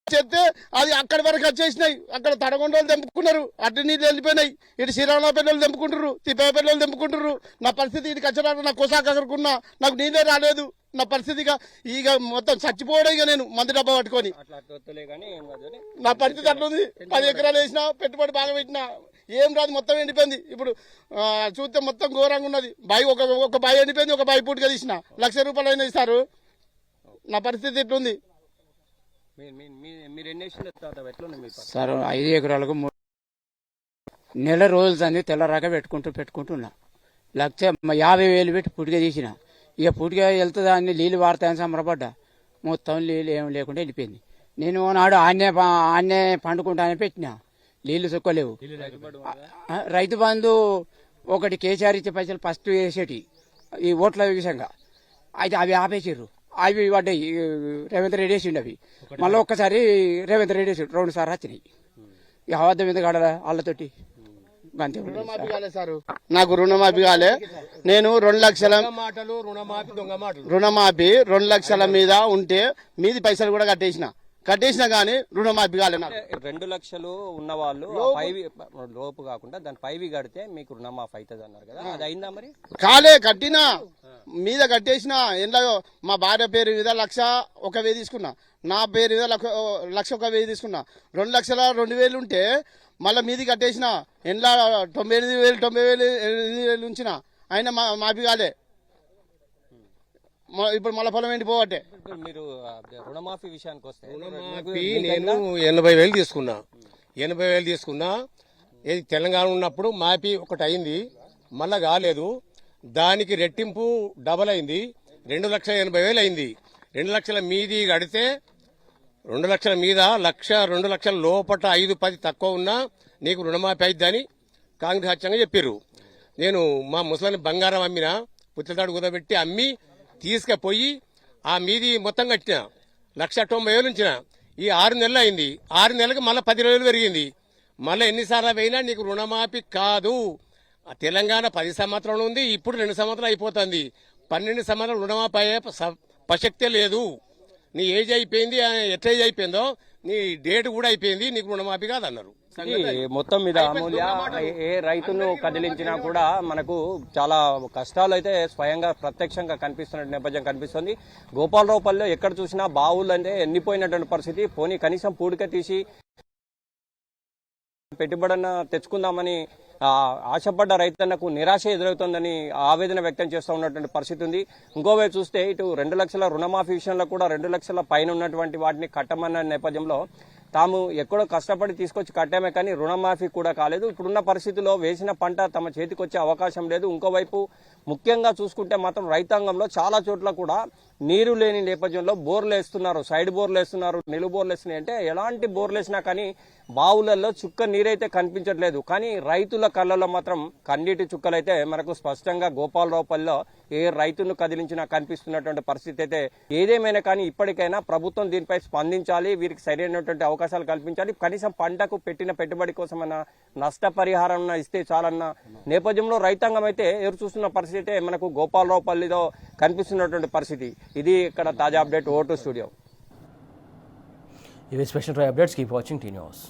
చెప్తే అది అక్కడి వరకు వచ్చేసినాయి. అక్కడ తడగొండలు తెంపుకున్నారు, అటు నీళ్ళు వెళ్ళిపోయినాయి. ఇటు శ్రీరామపల్లి తెంపుకుంటారు, తిప్పేపల్లి తెంపుకుంటారు. నా పరిస్థితి ఇటుకి వచ్చేటప్పుడు నాకు కొసాకరుకున్నా, నాకు నీళ్ళే రాలేదు. నా పరిస్థితిగా ఇక మొత్తం చచ్చిపోవడం. ఇక నేను మందు డబ్బా పట్టుకొని నా పరిస్థితి అట్లుంది. 10 ఎకరాలు వేసినా, పెట్టుబడి బాగా పెట్టినా, ఏం రాదు, మొత్తం ఎండిపోయింది. ఇప్పుడు చూస్తే మొత్తం ఘోరంగా ఉన్నది. బావి ఒక బావి ఎండిపోయింది, ఒక బావి పూటిగా తీసిన ₹1,00,000 అయినా ఇస్తారు. నా పరిస్థితి ఇట్లుంది. సార్ 5 ఎకరాలకు నెల రోజులు తంది తెల్లరాక పెట్టుకుంటున్నా. 1,50,000 పెట్టి పుట్టిగా తీసిన. ఇక పుట్టిగా వెళ్తుందా అని నీళ్ళు వాడతాయని సంబరపడ్డా. మొత్తం నీళ్ళు ఏం లేకుండా వెళ్ళిపోయింది. నేను నాడు ఆన్నే పండుకుంటానని పెట్టినా, నీళ్లు చుక్కలేవు. రైతు బంధు ఒకటి కేసీఆర్ ఇచ్చే పైసలు ఫస్ట్ వేసేటి ఈ ఓట్ల విషయంగా అయితే అవి ఆపేసారు. అవి పడ్డాయి, రేవంత్ రెడ్డి వేసిండు. అవి మళ్ళీ ఒక్కసారి రేవంత్ రెడ్డి వేసిండు, 2 సార్లు వచ్చినాయి. ఇక అబద్ధం మీద కాడ వాళ్ళతోటి రుణమాఫీ కాలే సార్, నాకు రుణమాఫీ కాలే. నేను 2 లక్షల రుణమాఫీ 2 లక్షల మీద ఉంటే మీది పైసలు కూడా కట్టేసినా గానీ రుణమాఫీ కాలే. 2 లక్షలు ఉన్న వాళ్ళు లోపు కాకుండా దాని పైవి కడితే మీకు రుణమాఫీ అవుతుంది అన్నారు కదా, అది అయిందా మరి? కాలే, కట్టినా మీద కట్టేసిన. ఎండ్లో మా భార్య పేరు మీద 1,01,000 తీసుకున్నా, నా పేరు మీద 1,01,000 తీసుకున్నా. 2,02,000 ఉంటే మళ్ళీ మీది కట్టేసిన. ఎండ్ల 98,000 ఉంచిన, అయినా మాఫీ కాలే. ఇప్పుడు మళ్ళీ పొలం ఎండిపోవట్టే. మీరు రుణమాఫీ విషయానికి వస్తే నేను 80,000 తీసుకున్నా. 80,000 తీసుకున్నా. ఇది తెలంగాణ ఉన్నప్పుడు మాఫీ ఒకటి అయింది, మళ్ళా కాలేదు. దానికి రెట్టింపు డబల్ అయింది, 2,80,000 అయింది. 2 లక్షల మీది కడితే 2 లక్షల మీద 2 లక్షల లోపల 5-10 తక్కువ ఉన్నా నీకు రుణమాఫీ అయిద్దని కాంగ్రెస్ హత్యంగా చెప్పారు. నేను మా ముసలిని బంగారం అమ్మిన, పుత్తతాడు కుదబెట్టి అమ్మి తీసుకుపోయి ఆ మీది మొత్తం కట్టిన. 1,90,000 ఉంచిన. ఈ 6 నెలలు అయింది. 6 నెలలకు మళ్ళీ 10,000 పెరిగింది. మళ్ళీ ఎన్నిసార్లు పోయినా నీకు రుణమాఫీ కాదు. తెలంగాణ 10 సంవత్సరాలు ఉంది, ఇప్పుడు 2 సంవత్సరాలు అయిపోతుంది. 12 సంవత్సరాలు రుణమాఫీ అయ్యే ప్రసక్తే లేదు. నీ ఏజ్ అయిపోయింది, ఎట్లా ఏజ్ అయిపోయిందో నీ డేట్ కూడా అయిపోయింది, నీకు రుణమాఫీ కాదన్నారు. మొత్తం మీద అమూల్య ఏ రైతును కదిలించినా కూడా మనకు చాలా కష్టాలు అయితే స్వయంగా ప్రత్యక్షంగా కనిపిస్తున్న నేపథ్యం కనిపిస్తుంది. గోపాలరావుపల్లిలో ఎక్కడ చూసినా బావులు అంటే ఎండిపోయినటువంటి పరిస్థితి. పోనీ కనీసం పూడిక తీసి పెట్టుబడిన తెచ్చుకుందామని ఆశపడ్డ రైతన్నకు నిరాశ ఎదురవుతోందని ఆవేదన వ్యక్తం చేస్తూ ఉన్నటువంటి పరిస్థితి ఉంది. ఇంకోవైపు చూస్తే ఇటు 2 లక్షల రుణమాఫీ విషయంలో కూడా 2 లక్షల పైన ఉన్నటువంటి వాటిని కట్టమన్న నేపథ్యంలో తాము ఎక్కడో కష్టపడి తీసుకొచ్చి కట్టామే కానీ రుణమాఫీ కూడా కాలేదు. ఇప్పుడున్న పరిస్థితుల్లో వేసిన పంట తమ చేతికి వచ్చే అవకాశం లేదు. ఇంకోవైపు ముఖ్యంగా చూసుకుంటే మాత్రం రైతాంగంలో చాలా చోట్ల కూడా నీరు లేని నేపథ్యంలో బోర్లు వేస్తున్నారు, సైడ్ బోర్లు వేస్తున్నారు, నిలువు బోర్లు వేస్తున్నాయి. అంటే ఎలాంటి బోర్లు వేసినా కానీ బావులలో చుక్క నీరైతే కనిపించట్లేదు. కానీ రైతుల కళ్ళలో మాత్రం కన్నీటి చుక్కలైతే మనకు స్పష్టంగా గోపాలరావుపల్లిలో ఏ రైతును కదిలించినా కనిపిస్తున్నటువంటి పరిస్థితి అయితే ఏదేమైనా కానీ ఇప్పటికైనా ప్రభుత్వం దీనిపై స్పందించాలి, వీరికి సరైనటువంటి అవకాశాలు కల్పించాలి, కనీసం పంటకు పెట్టిన పెట్టుబడి కోసమైనా నష్టపరిహారం ఇస్తే చాలన్న నేపథ్యంలో రైతాంగం అయితే ఎదురు చూస్తున్న పరిస్థితి అయితే మనకు గోపాలరావుపల్లిలో కనిపిస్తున్నటువంటి పరిస్థితి. ఇది ఇక్కడ తాజా అప్డేట్. ఓటు స్టూడియో. ఇవి special drive updates. Keep watching T news.